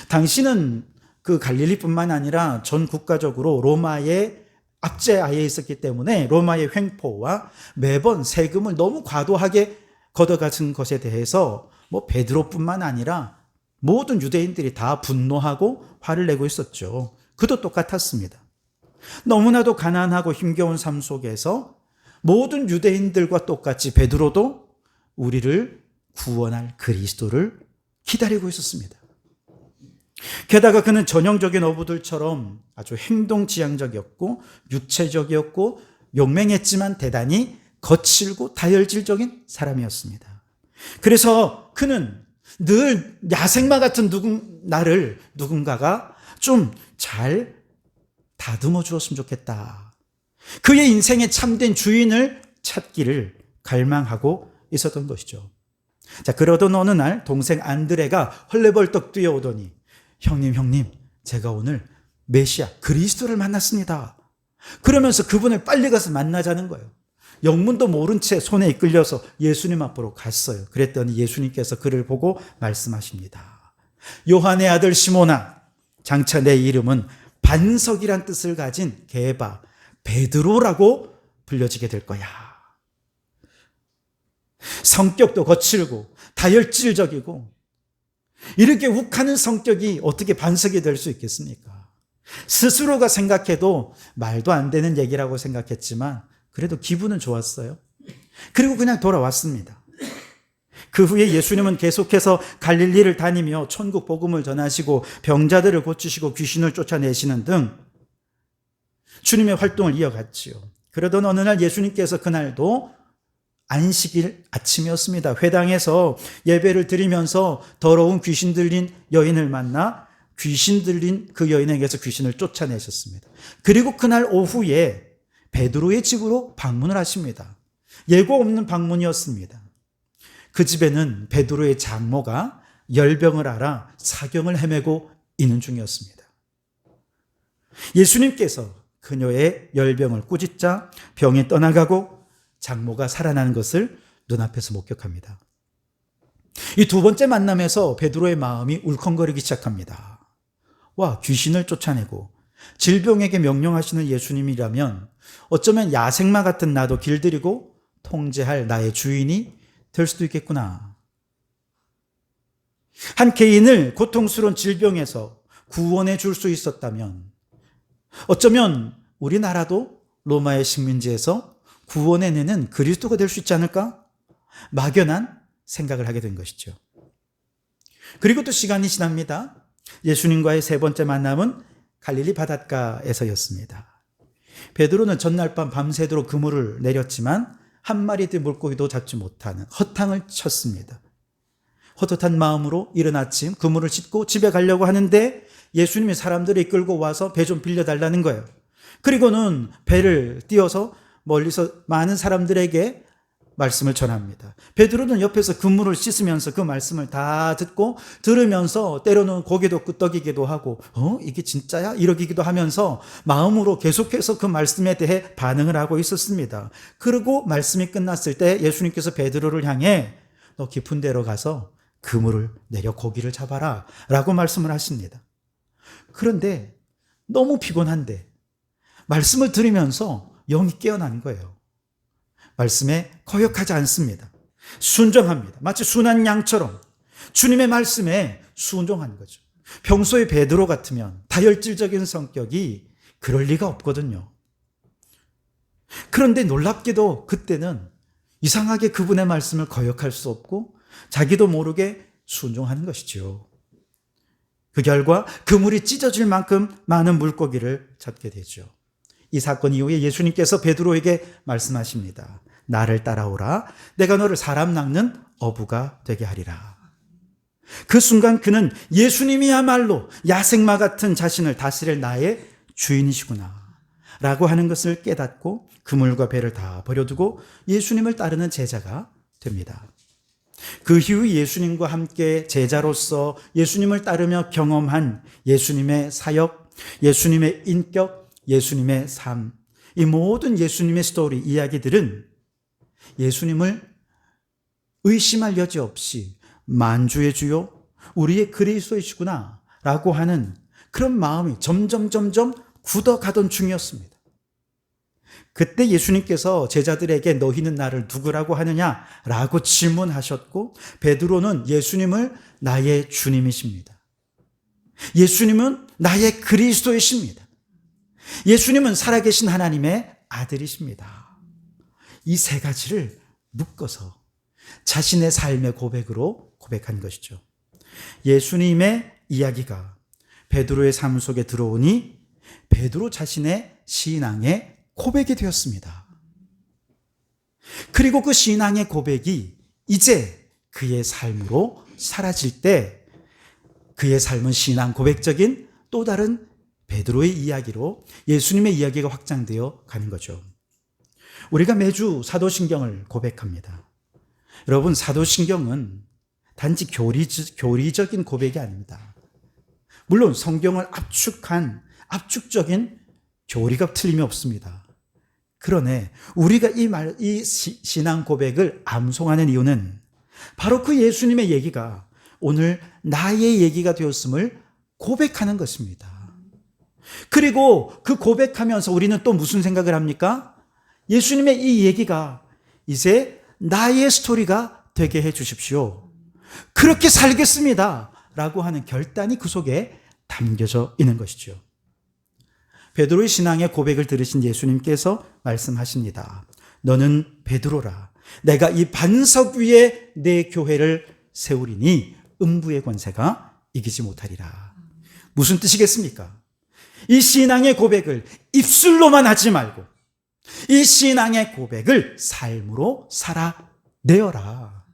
당시는 그 갈릴리뿐만 아니라 전 국가적으로 로마의 압제하에 있었기 때문에 로마의 횡포와 매번 세금을 너무 과도하게 걷어가는 것에 대해서 뭐 베드로뿐만 아니라 모든 유대인들이 다 분노하고 화를 내고 있었죠. 그도 똑같았습니다. 너무나도 가난하고 힘겨운 삶 속에서 모든 유대인들과 똑같이 베드로도 우리를 구원할 그리스도를 기다리고 있었습니다. 게다가 그는 전형적인 어부들처럼 아주 행동지향적이었고 육체적이었고 용맹했지만 대단히 거칠고 다혈질적인 사람이었습니다. 그래서 그는 늘 야생마 같은 나를 누군가가 좀 잘 다듬어 주었으면 좋겠다. 그의 인생의 참된 주인을 찾기를 갈망하고 있었던 것이죠. 자, 그러던 어느 날 동생 안드레가 헐레벌떡 뛰어오더니 형님, 제가 오늘 메시아 그리스도를 만났습니다. 그러면서 그분을 빨리 가서 만나자는 거예요. 영문도 모른 채 손에 이끌려서 예수님 앞으로 갔어요. 그랬더니 예수님께서 그를 보고 말씀하십니다. 요한의 아들 시몬아, 장차 내 이름은 반석이란 뜻을 가진 게바, 베드로라고 불려지게 될 거야. 성격도 거칠고 다혈질적이고 이렇게 욱하는 성격이 어떻게 반석이 될 수 있겠습니까? 스스로가 생각해도 말도 안 되는 얘기라고 생각했지만 그래도 기분은 좋았어요. 그리고 그냥 돌아왔습니다. 그 후에 예수님은 계속해서 갈릴리를 다니며 천국 복음을 전하시고 병자들을 고치시고 귀신을 쫓아내시는 등 주님의 활동을 이어갔지요. 그러던 어느 날 예수님께서 그날도 안식일 아침이었습니다. 회당에서 예배를 드리면서 더러운 귀신 들린 여인을 만나 귀신 들린 그 여인에게서 귀신을 쫓아내셨습니다. 그리고 그날 오후에 베드로의 집으로 방문을 하십니다. 예고 없는 방문이었습니다. 그 집에는 베드로의 장모가 열병을 앓아 사경을 헤매고 있는 중이었습니다. 예수님께서 그녀의 열병을 꾸짖자 병이 떠나가고 장모가 살아나는 것을 눈앞에서 목격합니다. 이 두 번째 만남에서 베드로의 마음이 울컹거리기 시작합니다. 와, 귀신을 쫓아내고 질병에게 명령하시는 예수님이라면 어쩌면 야생마 같은 나도 길들이고 통제할 나의 주인이 될 수도 있겠구나. 한 개인을 고통스러운 질병에서 구원해 줄 수 있었다면 어쩌면 우리나라도 로마의 식민지에서 구원해내는 그리스도가 될 수 있지 않을까? 막연한 생각을 하게 된 것이죠. 그리고 또 시간이 지납니다. 예수님과의 세 번째 만남은 갈릴리 바닷가에서였습니다. 베드로는 전날 밤 밤새도록 그물을 내렸지만 한 마리의 물고기도 잡지 못하는 허탕을 쳤습니다. 헛헛한 마음으로 이른 아침 그물을 씻고 집에 가려고 하는데 예수님이 사람들을 이끌고 와서 배 좀 빌려달라는 거예요. 그리고는 배를 띄워서 멀리서 많은 사람들에게 말씀을 전합니다. 베드로는 옆에서 그물을 씻으면서 그 말씀을 다 듣고 들으면서 때로는 고개도 끄덕이기도 하고 이게 진짜야? 이러기도 하면서 마음으로 계속해서 그 말씀에 대해 반응을 하고 있었습니다. 그리고 말씀이 끝났을 때 예수님께서 베드로를 향해 너 깊은 데로 가서 그물을 내려 고기를 잡아라 라고 말씀을 하십니다. 그런데 너무 피곤한데 말씀을 들으면서 영이 깨어난 거예요. 말씀에 거역하지 않습니다. 순종합니다. 마치 순한 양처럼 주님의 말씀에 순종하는 거죠. 평소에 베드로 같으면 다혈질적인 성격이 그럴 리가 없거든요. 그런데 놀랍게도 그때는 이상하게 그분의 말씀을 거역할 수 없고 자기도 모르게 순종하는 것이죠. 그 결과 그물이 찢어질 만큼 많은 물고기를 잡게 되죠. 이 사건 이후에 예수님께서 베드로에게 말씀하십니다. 나를 따라오라. 내가 너를 사람 낚는 어부가 되게 하리라. 그 순간 그는 예수님이야말로 야생마 같은 자신을 다스릴 나의 주인이시구나 라고 하는 것을 깨닫고 그물과 배를 다 버려두고 예수님을 따르는 제자가 됩니다. 그 이후 예수님과 함께 제자로서 예수님을 따르며 경험한 예수님의 사역, 예수님의 인격, 예수님의 삶, 이 모든 예수님의 스토리, 이야기들은 예수님을 의심할 여지 없이 만주의 주요, 우리의 그리스도이시구나 라고 하는 그런 마음이 점점 굳어가던 중이었습니다. 그때 예수님께서 제자들에게 너희는 나를 누구라고 하느냐라고 질문하셨고, 베드로는 예수님을 나의 주님이십니다. 예수님은 나의 그리스도이십니다. 예수님은 살아계신 하나님의 아들이십니다. 이 세 가지를 묶어서 자신의 삶의 고백으로 고백한 것이죠. 예수님의 이야기가 베드로의 삶 속에 들어오니 베드로 자신의 신앙의 고백이 되었습니다. 그리고 그 신앙의 고백이 이제 그의 삶으로 사라질 때 그의 삶은 신앙 고백적인 또 다른 베드로의 이야기로 예수님의 이야기가 확장되어 가는 거죠. 우리가 매주 사도신경을 고백합니다. 여러분, 사도신경은 단지 교리적인 고백이 아닙니다. 물론 성경을 압축한 압축적인 교리가 틀림이 없습니다. 그러나 우리가 이 신앙 고백을 암송하는 이유는 바로 그 예수님의 얘기가 오늘 나의 얘기가 되었음을 고백하는 것입니다. 그리고 그 고백하면서 우리는 또 무슨 생각을 합니까? 예수님의 이 얘기가 이제 나의 스토리가 되게 해 주십시오. 그렇게 살겠습니다. 라고 하는 결단이 그 속에 담겨져 있는 것이죠. 베드로의 신앙의 고백을 들으신 예수님께서 말씀하십니다. 너는 베드로라. 내가 이 반석 위에 내 교회를 세우리니 음부의 권세가 이기지 못하리라. 무슨 뜻이겠습니까? 이 신앙의 고백을 입술로만 하지 말고 이 신앙의 고백을 삶으로 살아내어라.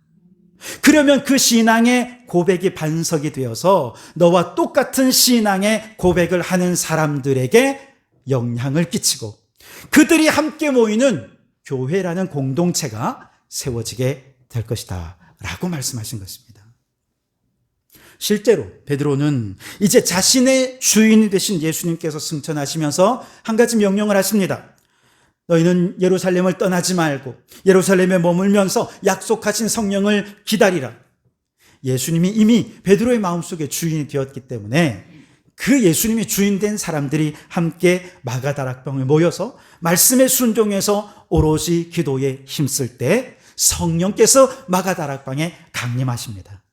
그러면 그 신앙의 고백이 반석이 되어서 너와 똑같은 신앙의 고백을 하는 사람들에게 영향을 끼치고 그들이 함께 모이는 교회라는 공동체가 세워지게 될 것이다 라고 말씀하신 것입니다. 실제로 베드로는 이제 자신의 주인이 되신 예수님께서 승천하시면서 한 가지 명령을 하십니다. 너희는 예루살렘을 떠나지 말고 예루살렘에 머물면서 약속하신 성령을 기다리라. 예수님이 이미 베드로의 마음속에 주인이 되었기 때문에 그 예수님이 주인된 사람들이 함께 마가다락방에 모여서 말씀에 순종해서 오롯이 기도에 힘쓸 때 성령께서 마가다락방에 강림하십니다.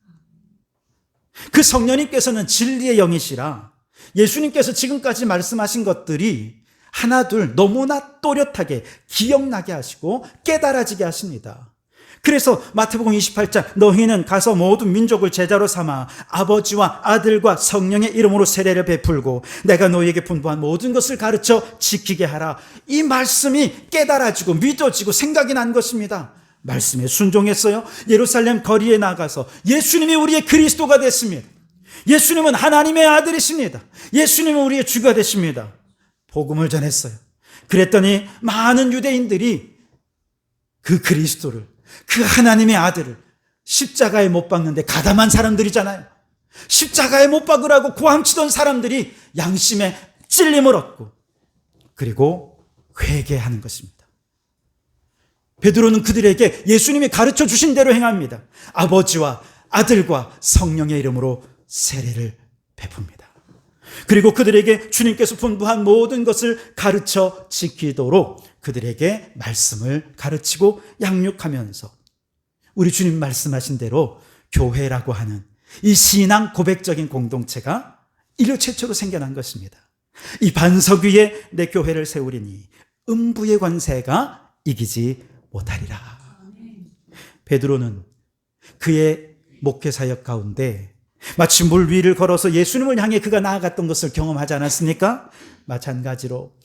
그 성령님께서는 진리의 영이시라 예수님께서 지금까지 말씀하신 것들이 하나둘 너무나 또렷하게 기억나게 하시고 깨달아지게 하십니다. 그래서 마태복음 28장 너희는 가서 모든 민족을 제자로 삼아 아버지와 아들과 성령의 이름으로 세례를 베풀고 내가 너희에게 분부한 모든 것을 가르쳐 지키게 하라. 이 말씀이 깨달아지고 믿어지고 생각이 난 것입니다. 말씀에 순종했어요. 예루살렘 거리에 나가서 예수님이 우리의 그리스도가 됐습니다. 예수님은 하나님의 아들이십니다. 예수님은 우리의 주가 되십니다. 복음을 전했어요. 그랬더니 많은 유대인들이 그 그리스도를, 그 하나님의 아들을 십자가에 못 박는데 가담한 사람들이잖아요. 십자가에 못 박으라고 고함치던 사람들이 양심의 찔림을 얻고 그리고 회개하는 것입니다. 베드로는 그들에게 예수님이 가르쳐 주신 대로 행합니다. 아버지와 아들과 성령의 이름으로 세례를 베풉니다. 그리고 그들에게 주님께서 분부한 모든 것을 가르쳐 지키도록 그들에게 말씀을 가르치고 양육하면서 우리 주님 말씀하신 대로 교회라고 하는 이 신앙 고백적인 공동체가 인류 최초로 생겨난 것입니다. 이 반석 위에 내 교회를 세우리니 음부의 권세가 이기지 못하리라. 베드로는 그의 목회 사역 가운데 마치 물 위를 걸어서 예수님을 향해 그가 나아갔던 것을 경험하지 않았습니까? 마찬가지로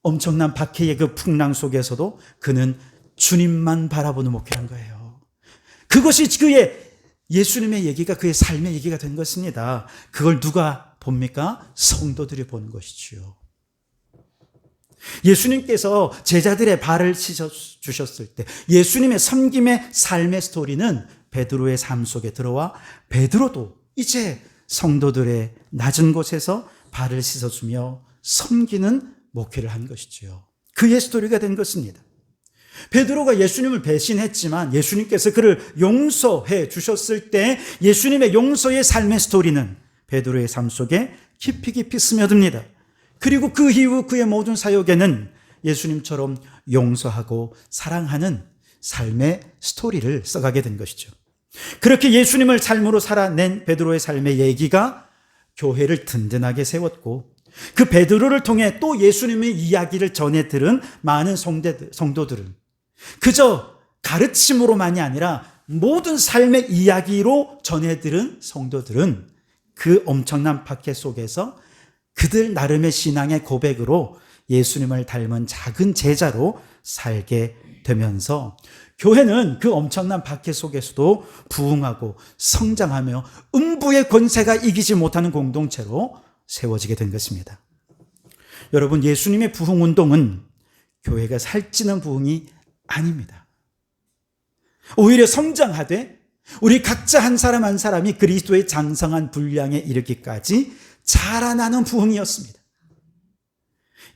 엄청난 박해의 그 풍랑 속에서도 그는 주님만 바라보는 목회한 거예요. 그것이 그의 예수님의 얘기가 그의 삶의 얘기가 된 것입니다. 그걸 누가 봅니까? 성도들이 보는 것이지요. 예수님께서 제자들의 발을 씻어주셨을 때 예수님의 섬김의 삶의 스토리는 베드로의 삶 속에 들어와 베드로도 이제 성도들의 낮은 곳에서 발을 씻어주며 섬기는 목회를 한 것이지요. 그의 스토리가 된 것입니다. 베드로가 예수님을 배신했지만 예수님께서 그를 용서해 주셨을 때 예수님의 용서의 삶의 스토리는 베드로의 삶 속에 깊이 깊이 스며듭니다. 그리고 그 이후 그의 모든 사역에는 예수님처럼 용서하고 사랑하는 삶의 스토리를 써가게 된 것이죠. 그렇게 예수님을 삶으로 살아낸 베드로의 삶의 얘기가 교회를 든든하게 세웠고, 그 베드로를 통해 또 예수님의 이야기를 전해 들은 많은 성도들은 그저 가르침으로만이 아니라 모든 삶의 이야기로 전해 들은 성도들은 그 엄청난 박해 속에서 그들 나름의 신앙의 고백으로 예수님을 닮은 작은 제자로 살게 되면서 교회는 그 엄청난 박해 속에서도 부흥하고 성장하며 음부의 권세가 이기지 못하는 공동체로 세워지게 된 것입니다. 여러분, 예수님의 부흥운동은 교회가 살찌는 부흥이 아닙니다. 오히려 성장하되 우리 각자 한 사람 한 사람이 그리스도의 장성한 분량에 이르기까지 자라나는 부흥이었습니다.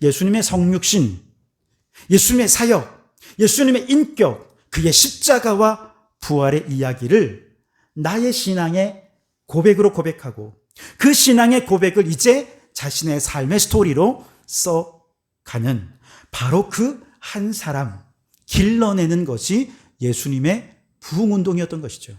예수님의 성육신, 예수님의 사역, 예수님의 인격, 그의 십자가와 부활의 이야기를 나의 신앙의 고백으로 고백하고 그 신앙의 고백을 이제 자신의 삶의 스토리로 써가는 바로 그 한 사람 길러내는 것이 예수님의 부흥운동이었던 것이죠.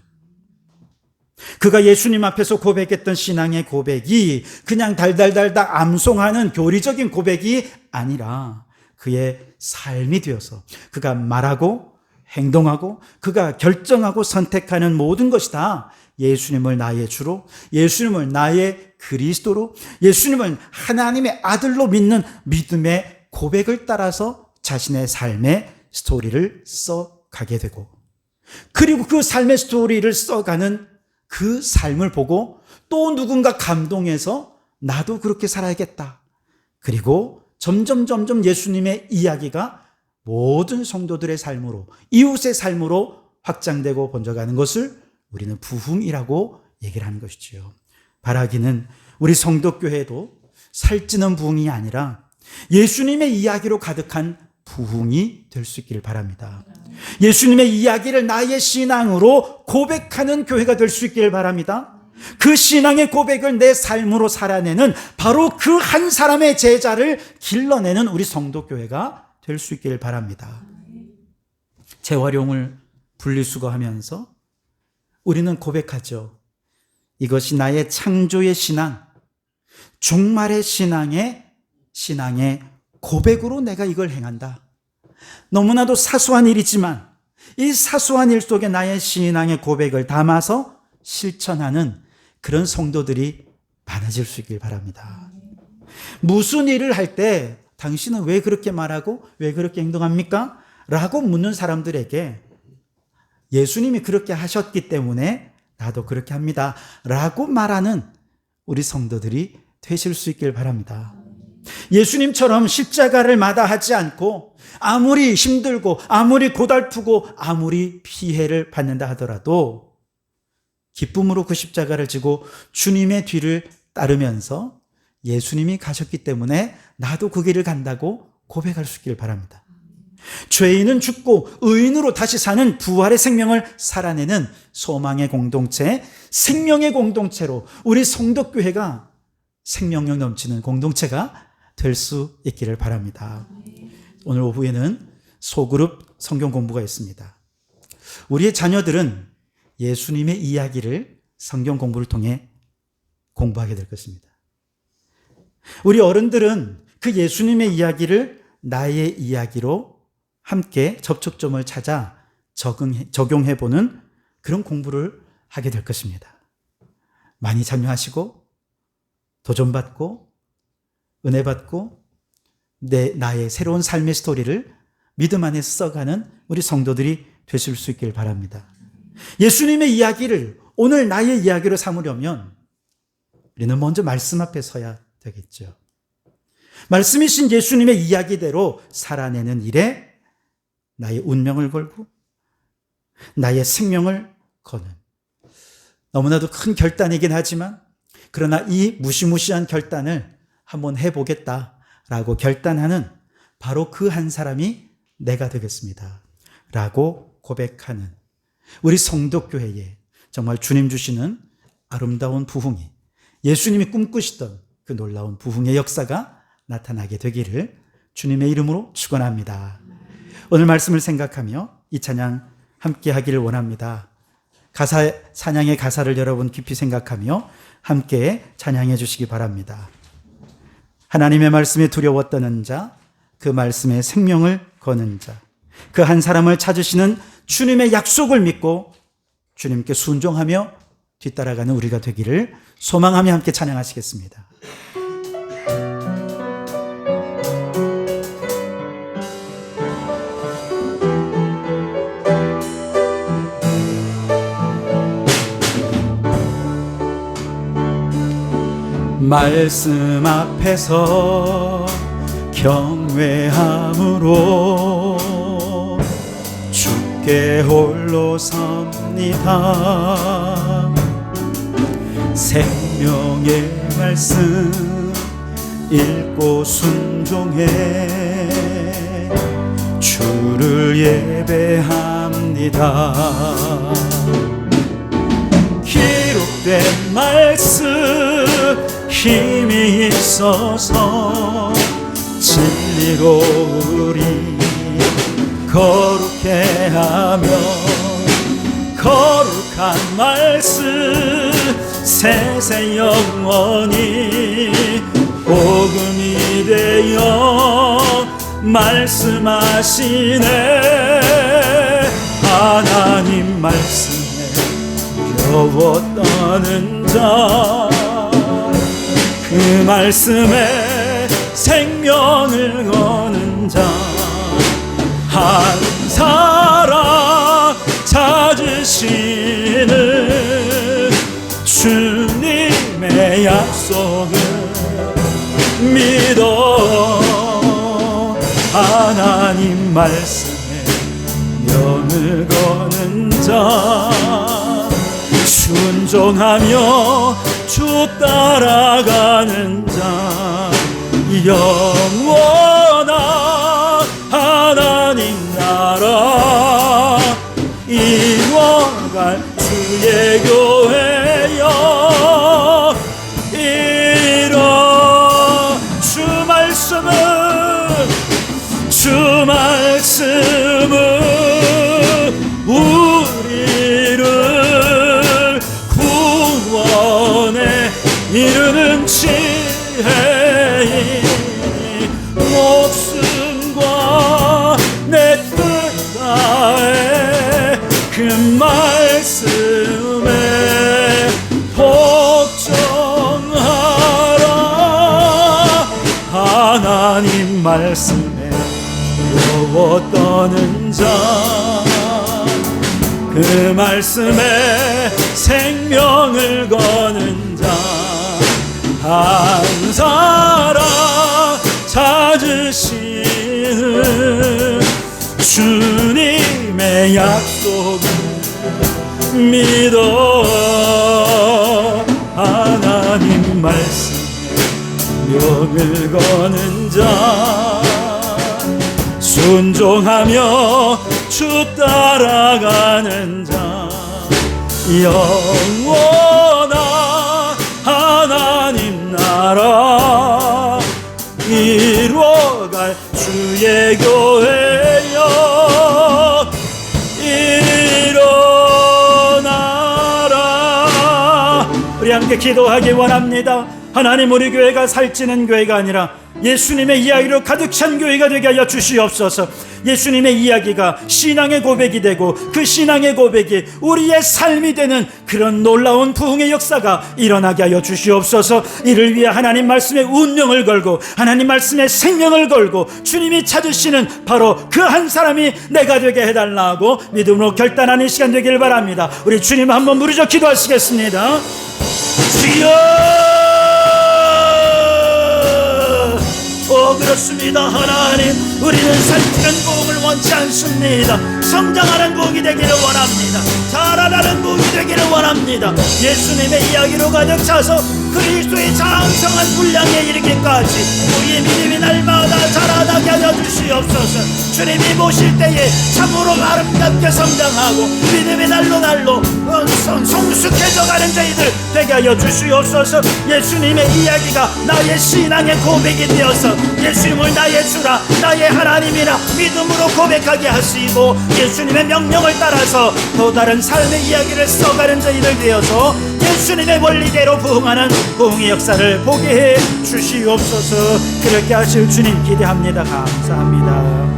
그가 예수님 앞에서 고백했던 신앙의 고백이 그냥 달달달달 암송하는 교리적인 고백이 아니라 그의 삶이 되어서 그가 말하고 행동하고 그가 결정하고 선택하는 모든 것이 다 예수님을 나의 주로, 예수님을 나의 그리스도로, 예수님을 하나님의 아들로 믿는 믿음의 고백을 따라서 자신의 삶의 스토리를 써가게 되고, 그리고 그 삶의 스토리를 써가는 그 삶을 보고 또 누군가 감동해서 나도 그렇게 살아야겠다. 그리고 점점 예수님의 이야기가 모든 성도들의 삶으로, 이웃의 삶으로 확장되고 번져가는 것을 우리는 부흥이라고 얘기를 하는 것이지요. 바라기는 우리 성도교회도 살찌는 부흥이 아니라 예수님의 이야기로 가득한 부흥이 될 수 있기를 바랍니다. 예수님의 이야기를 나의 신앙으로 고백하는 교회가 될 수 있기를 바랍니다. 그 신앙의 고백을 내 삶으로 살아내는 바로 그 한 사람의 제자를 길러내는 우리 성도교회가 될 수 있기를 바랍니다. 재활용을 분리수거하면서 우리는 고백하죠. 이것이 나의 창조의 신앙, 종말의 신앙의 고백으로 내가 이걸 행한다. 너무나도 사소한 일이지만 이 사소한 일 속에 나의 신앙의 고백을 담아서 실천하는 그런 성도들이 많아질 수 있길 바랍니다. 무슨 일을 할 때 당신은 왜 그렇게 말하고 왜 그렇게 행동합니까? 라고 묻는 사람들에게 예수님이 그렇게 하셨기 때문에 나도 그렇게 합니다. 라고 말하는 우리 성도들이 되실 수 있길 바랍니다. 예수님처럼 십자가를 마다하지 않고 아무리 힘들고 아무리 고달프고 아무리 피해를 받는다 하더라도 기쁨으로 그 십자가를 지고 주님의 뒤를 따르면서 예수님이 가셨기 때문에 나도 그 길을 간다고 고백할 수 있길 바랍니다. 죄인은 죽고 의인으로 다시 사는 부활의 생명을 살아내는 소망의 공동체, 생명의 공동체로 우리 성도교회가 생명력 넘치는 공동체가 될 수 있기를 바랍니다. 오늘 오후에는 소그룹 성경 공부가 있습니다. 우리의 자녀들은 예수님의 이야기를 성경 공부를 통해 공부하게 될 것입니다. 우리 어른들은 그 예수님의 이야기를 나의 이야기로 함께 접촉점을 찾아 적용해보는 그런 공부를 하게 될 것입니다. 많이 참여하시고 도전받고 은혜 받고 나의 새로운 삶의 스토리를 믿음 안에서 써가는 우리 성도들이 되실 수 있길 바랍니다. 예수님의 이야기를 오늘 나의 이야기로 삼으려면 우리는 먼저 말씀 앞에 서야 되겠죠. 말씀이신 예수님의 이야기대로 살아내는 일에 나의 운명을 걸고 나의 생명을 거는, 너무나도 큰 결단이긴 하지만 그러나 이 무시무시한 결단을 한번 해보겠다라고 결단하는 바로 그 한 사람이 내가 되겠습니다 라고 고백하는 우리 성도교회에 정말 주님 주시는 아름다운 부흥이, 예수님이 꿈꾸시던 그 놀라운 부흥의 역사가 나타나게 되기를 주님의 이름으로 축원합니다. 오늘 말씀을 생각하며 이 찬양 함께 하기를 원합니다. 찬양의 가사를 여러분 깊이 생각하며 함께 찬양해 주시기 바랍니다. 하나님의 말씀에 두려워 떠는 자, 그 말씀에 생명을 거는 자, 그 한 사람을 찾으시는 주님의 약속을 믿고 주님께 순종하며 뒤따라가는 우리가 되기를 소망하며 함께 찬양하시겠습니다. 말씀 앞에서 경외함으로 주께 홀로 섭니다. 생명의 말씀 읽고 순종해 주를 예배합니다. 기록된 말씀 힘이 있어서 진리로 우리 거룩해 하며 거룩한 말씀 세세 영원히 복음이 되어 말씀하시네. 하나님 말씀에 두려워 떠는 자, 그 말씀에 생명을 거는 자, 한 사람 찾으시는 주님의 약속을 믿어. 하나님 말씀에 명을 거는 자, 순종하며 주 따라가는 자, 영원한 하나님 나라 이뤄갈 주의 교회여. 이뤄 주 말씀은 우리를 구원에 이르는 지혜이 목숨과 내 뜻 다해 그 말씀에 복종하라. 하나님 말씀에 두려워 떠는 자, 그 말씀에 생명을 거는 자, 한 사람 찾으시는 주님의 약속을 믿어. 하나님 말씀에 명을 거는 자, 순종하며 주 따라가는 자, 영원한 하나님 나라 이루어갈 주의 교회여. 일어나라. 우리 함께 기도하기 원합니다. 하나님, 우리 교회가 살찌는 교회가 아니라 예수님의 이야기로 가득 찬 교회가 되게 하여 주시옵소서. 예수님의 이야기가 신앙의 고백이 되고 그 신앙의 고백이 우리의 삶이 되는 그런 놀라운 부흥의 역사가 일어나게 하여 주시옵소서. 이를 위해 하나님 말씀에 운명을 걸고 하나님 말씀에 생명을 걸고 주님이 찾으시는 바로 그 한 사람이 내가 되게 해달라고 믿음으로 결단하는 시간 되길 바랍니다. 우리 주님 한번 부르짖어 기도하시겠습니다. 주여! 그렇습니다. 하나님, 우리는 살찌는 부흥을 원치 않습니다. 성장하는 부흥이 되기를 원합니다. 자라나는 부흥이 되기를 원합니다. 예수님의 이야기로 가득 차서 그리스도의 장성한 분량에 이르기까지 우리의 믿음이 날마다 자라나게 하여 주시옵소서. 주시옵소서. 주님이 보실 때에 참으로 아름답게 성장하고 믿음의 날로 성숙해져가는 저희들 되게 하여 주시옵소서. 예수님의 이야기가 나의 신앙의 고백이 되어서 예수님을 나의 주라 나의 하나님이라 믿음으로 고백하게 하시고 예수님의 명령을 따라서 또 다른 삶의 이야기를 써가는 저희들 되어서 예수님의 원리대로 부흥하는 부흥의 역사를 보게 해 주시옵소서. 그렇게 하실 주님 기대합니다. 감사합니다.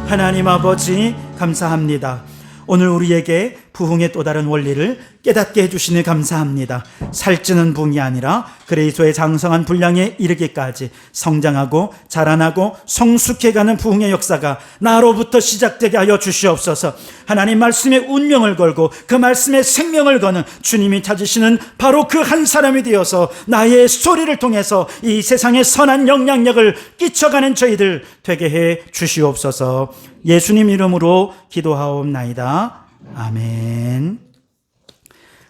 하나님 아버지 감사합니다. 오늘 우리에게 부흥의 또 다른 원리를 깨닫게 해주시니 감사합니다. 살찌는 부흥이 아니라 그리스도의 장성한 분량에 이르기까지 성장하고 자라나고 성숙해가는 부흥의 역사가 나로부터 시작되게 하여 주시옵소서. 하나님 말씀에 운명을 걸고 그 말씀에 생명을 거는 주님이 찾으시는 바로 그 한 사람이 되어서 나의 소리를 통해서 이 세상에 선한 영향력을 끼쳐가는 저희들 되게 해 주시옵소서. 예수님 이름으로 기도하옵나이다. 아멘.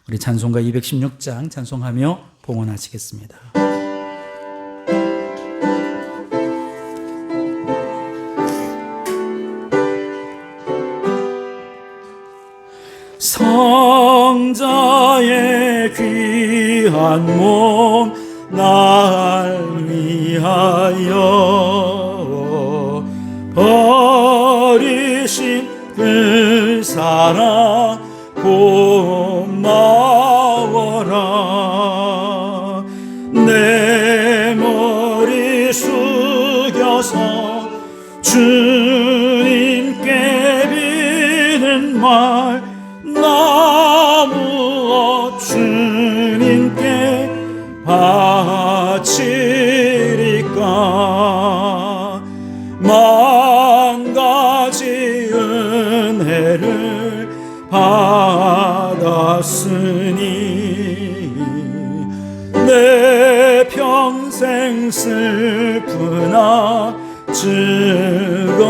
우리 찬송가 216장 찬송하며 봉헌하시겠습니다. 성자의 귀한 몸 날 위하여 버리신 그 사랑 고마워라. 내 머리 숙여서 주님께 비는 말 나무어 주님께 바치리까. 만 가지 은혜를 받았으니 내 평생 슬프나 즐거우나.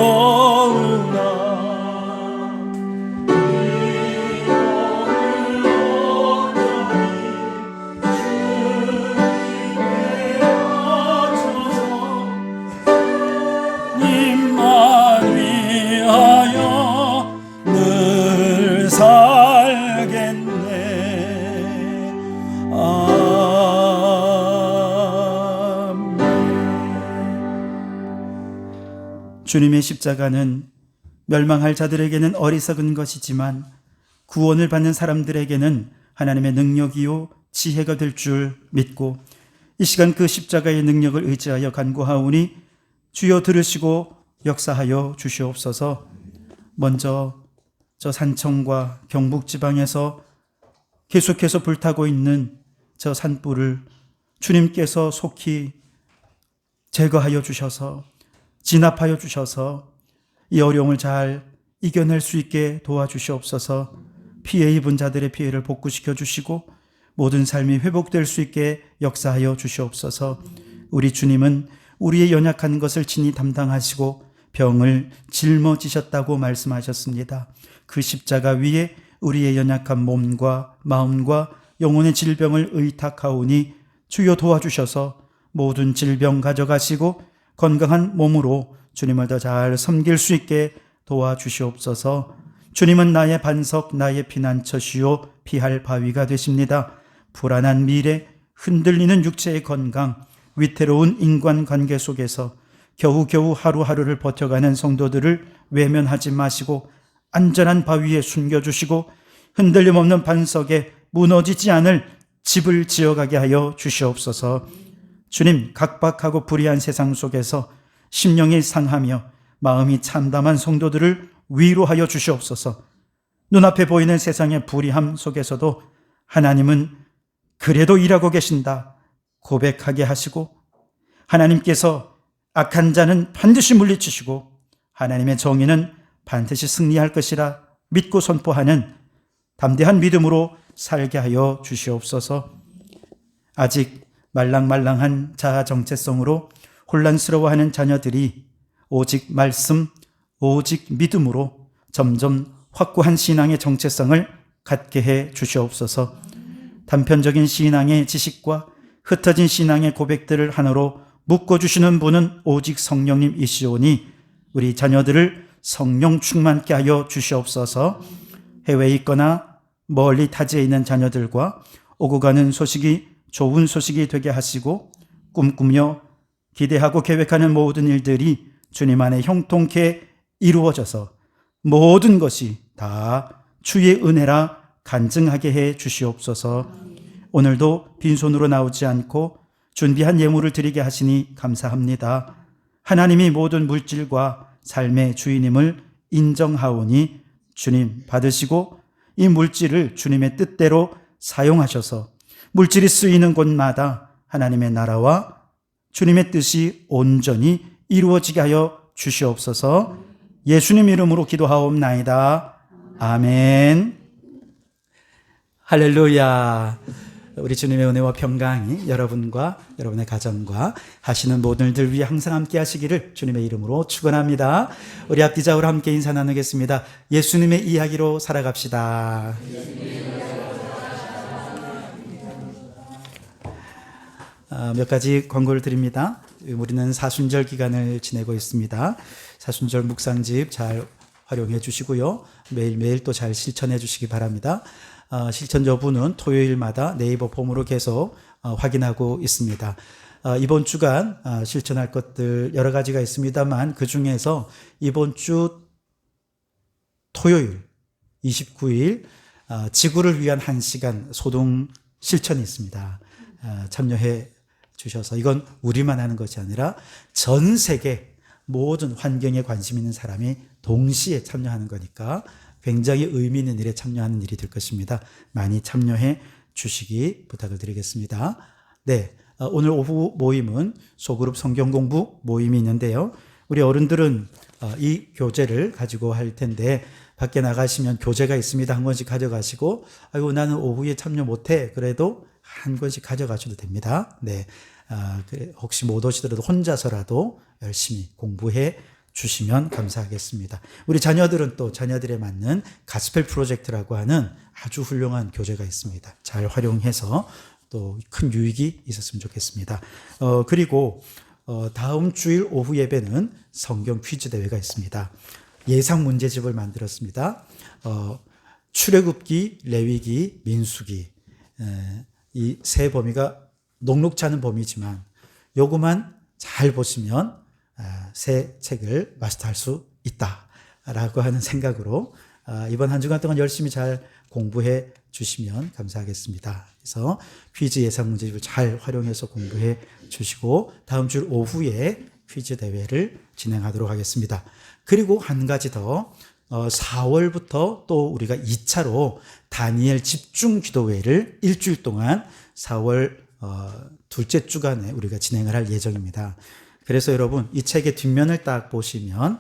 님만 위하여 늘 살겠네. 아멘. 주님의 십자가는 멸망할 자들에게는 어리석은 것이지만 구원을 받는 사람들에게는 하나님의 능력이요 지혜가 될 줄 믿고 이 시간 그 십자가의 능력을 의지하여 간구하오니 주여 들으시고 역사하여 주시옵소서. 먼저 저 산청과 경북지방에서 계속해서 불타고 있는 저 산불을 주님께서 속히 제거하여 주셔서 진압하여 주셔서 이 어려움을 잘 이겨낼 수 있게 도와주시옵소서. 피해 입은 자들의 피해를 복구시켜 주시고 모든 삶이 회복될 수 있게 역사하여 주시옵소서. 우리 주님은 우리의 연약한 것을 친히 담당하시고 병을 짊어지셨다고 말씀하셨습니다. 그 십자가 위에 우리의 연약한 몸과 마음과 영혼의 질병을 의탁하오니 주여 도와주셔서 모든 질병 가져가시고 건강한 몸으로 주님을 더 잘 섬길 수 있게 도와주시옵소서. 주님은 나의 반석, 나의 피난처시요 피할 바위가 되십니다. 불안한 미래, 흔들리는 육체의 건강, 위태로운 인간관계 속에서 겨우겨우 하루하루를 버텨가는 성도들을 외면하지 마시고 안전한 바위에 숨겨주시고 흔들림 없는 반석에 무너지지 않을 집을 지어가게 하여 주시옵소서. 주님, 각박하고 불의한 세상 속에서 심령이 상하며 마음이 참담한 성도들을 위로하여 주시옵소서. 눈앞에 보이는 세상의 불의함 속에서도 하나님은 그래도 일하고 계신다 고백하게 하시고 하나님께서 악한 자는 반드시 물리치시고 하나님의 정의는 반드시 승리할 것이라 믿고 선포하는 담대한 믿음으로 살게 하여 주시옵소서. 아직 말랑말랑한 자아 정체성으로 혼란스러워하는 자녀들이 오직 말씀, 오직 믿음으로 점점 확고한 신앙의 정체성을 갖게 해 주시옵소서. 단편적인 신앙의 지식과 흩어진 신앙의 고백들을 하나로 묶어주시는 분은 오직 성령님이시오니 우리 자녀들을 성령 충만케 하여 주시옵소서. 해외에 있거나 멀리 타지에 있는 자녀들과 오고 가는 소식이 좋은 소식이 되게 하시고 꿈꾸며 기대하고 계획하는 모든 일들이 주님 안에 형통케 이루어져서 모든 것이 다 주의 은혜라 간증하게 해 주시옵소서. 오늘도 빈손으로 나오지 않고 준비한 예물을 드리게 하시니 감사합니다. 하나님이 모든 물질과 삶의 주인임을 인정하오니 주님 받으시고 이 물질을 주님의 뜻대로 사용하셔서 물질이 쓰이는 곳마다 하나님의 나라와 주님의 뜻이 온전히 이루어지게 하여 주시옵소서. 예수님 이름으로 기도하옵나이다. 아멘. 할렐루야. 우리 주님의 은혜와 평강이 여러분과 여러분의 가정과 하시는 모든 일들 위해 항상 함께 하시기를 주님의 이름으로 축원합니다. 우리 앞뒤 좌우로 함께 인사 나누겠습니다. 예수님의 이야기로 살아갑시다. 몇 가지 권고를 드립니다. 우리는 사순절 기간을 지내고 있습니다. 사순절 묵상집 잘 활용해 주시고요. 매일매일 또 잘 실천해 주시기 바랍니다. 실천 여부는 토요일마다 네이버 폼으로 계속 확인하고 있습니다. 이번 주간 실천할 것들 여러 가지가 있습니다만 그 중에서 이번 주 토요일 29일 지구를 위한 1시간 소동 실천이 있습니다. 참여해 주셔서 이건 우리만 하는 것이 아니라 전 세계 모든 환경에 관심 있는 사람이 동시에 참여하는 거니까 굉장히 의미 있는 일에 참여하는 일이 될 것입니다. 많이 참여해 주시기 부탁을 드리겠습니다. 네, 오늘 오후 모임은 소그룹 성경 공부 모임이 있는데요. 우리 어른들은 이 교재를 가지고 할 텐데 밖에 나가시면 교재가 있습니다. 한 권씩 가져가시고 아이고 나는 오후에 참여 못해. 그래도 한 권씩 가져가셔도 됩니다. 네, 혹시 못 오시더라도 혼자서라도 열심히 공부해 주시면 감사하겠습니다. 우리 자녀들은 또 자녀들에 맞는 가스펠 프로젝트라고 하는 아주 훌륭한 교재가 있습니다. 잘 활용해서 또 큰 유익이 있었으면 좋겠습니다. 그리고 다음 주일 오후 예배는 성경 퀴즈 대회가 있습니다. 예상 문제집을 만들었습니다. 출애굽기, 레위기, 민수기 이 세 범위가 녹록지 않은 범위지만 요거만 잘 보시면 새 책을 마스터할 수 있다라고 하는 생각으로 이번 한 주간 동안 열심히 잘 공부해 주시면 감사하겠습니다. 그래서 퀴즈 예상 문제집을 잘 활용해서 공부해 주시고 다음 주 오후에 퀴즈 대회를 진행하도록 하겠습니다. 그리고 한 가지 더 4월부터 또 우리가 2차로 다니엘 집중 기도회를 일주일 동안 4월 둘째 주간에 우리가 진행을 할 예정입니다. 그래서 여러분 이 책의 뒷면을 딱 보시면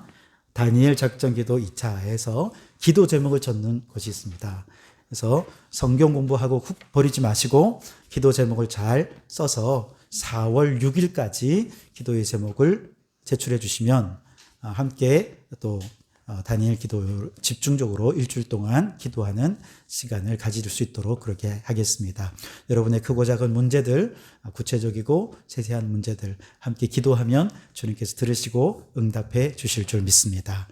다니엘 작전기도 2차에서 기도 제목을 적는 것이 있습니다. 그래서 성경 공부하고 훅 버리지 마시고 기도 제목을 잘 써서 4월 6일까지 기도의 제목을 제출해 주시면 함께 또 다니엘 기도 집중적으로 일주일 동안 기도하는 시간을 가질 수 있도록 그렇게 하겠습니다. 여러분의 크고 작은 문제들, 구체적이고 세세한 문제들 함께 기도하면 주님께서 들으시고 응답해 주실 줄 믿습니다.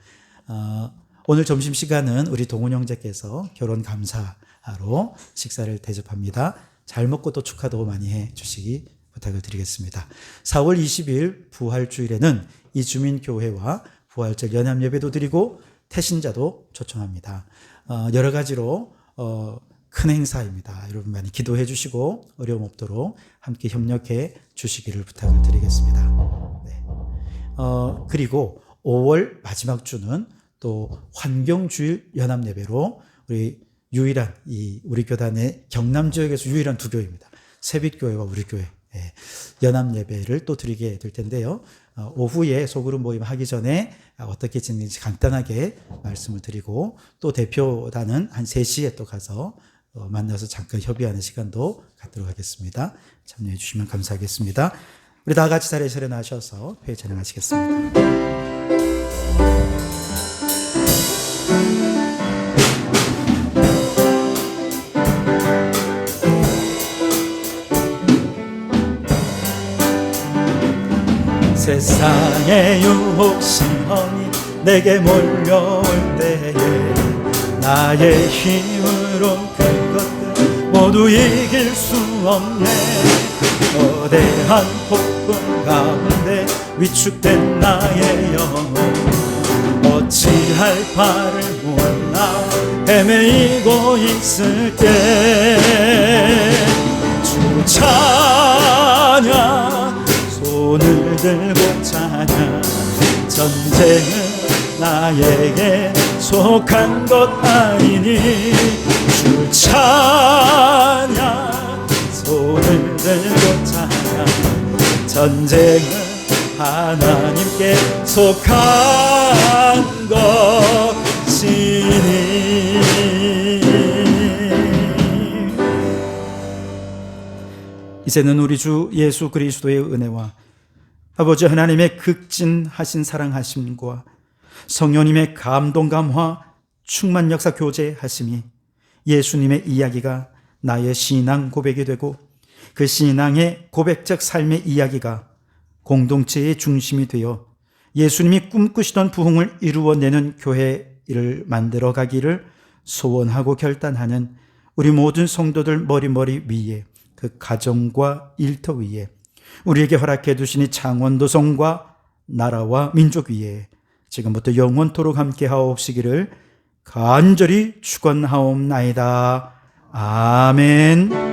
오늘 점심시간은 우리 동훈 형제께서 결혼 감사로 식사를 대접합니다. 잘 먹고 또 축하도 많이 해 주시기 부탁을 드리겠습니다. 4월 20일 부활주일에는 이주민교회와 부활절 연합예배도 드리고 태신자도 초청합니다. 여러 가지로 큰 행사입니다. 여러분 많이 기도해 주시고 어려움 없도록 함께 협력해 주시기를 부탁을 드리겠습니다. 네. 그리고 5월 마지막 주는 또 환경주일 연합예배로 우리 유일한 우리 교단의 경남 지역에서 유일한 두 교회입니다. 세빛교회와 우리 교회 연합예배를 또 드리게 될 텐데요. 오후에 소그룹 모임 하기 전에 어떻게 지내는지 간단하게 말씀을 드리고 또 대표단은 한 3시에 또 가서 만나서 잠깐 협의하는 시간도 갖도록 하겠습니다. 참여해 주시면 감사하겠습니다. 우리 다 같이 자리에 일어나셔서 회의 진행하시겠습니다. 세상 세상의 유혹 시험이 내게 몰려올 때에 나의 힘으로 그것들 모두 이길 수 없네. 거대한 폭풍 가운데 위축된 나의 영혼 어찌할 바를 몰라 헤매이고 있을 때 주 찬양 손을 들고 찬양 전쟁은 나에게 속한 것 아니니 주 찬양 손을 들고 찬양 전쟁은 하나님께 속한 것이니. 이제는 우리 주 예수 그리스도의 은혜와 아버지 하나님의 극진하신 사랑하심과 성령님의 감동 감화 충만 역사 교제하심이 예수님의 이야기가 나의 신앙 고백이 되고 그 신앙의 고백적 삶의 이야기가 공동체의 중심이 되어 예수님이 꿈꾸시던 부흥을 이루어내는 교회를 만들어 가기를 소원하고 결단하는 우리 모든 성도들 머리머리 위에 그 가정과 일터 위에 우리에게 허락해 두시니 창원도성과 나라와 민족 위에 지금부터 영원토록 함께 하옵시기를 간절히 축원하옵나이다. 아멘.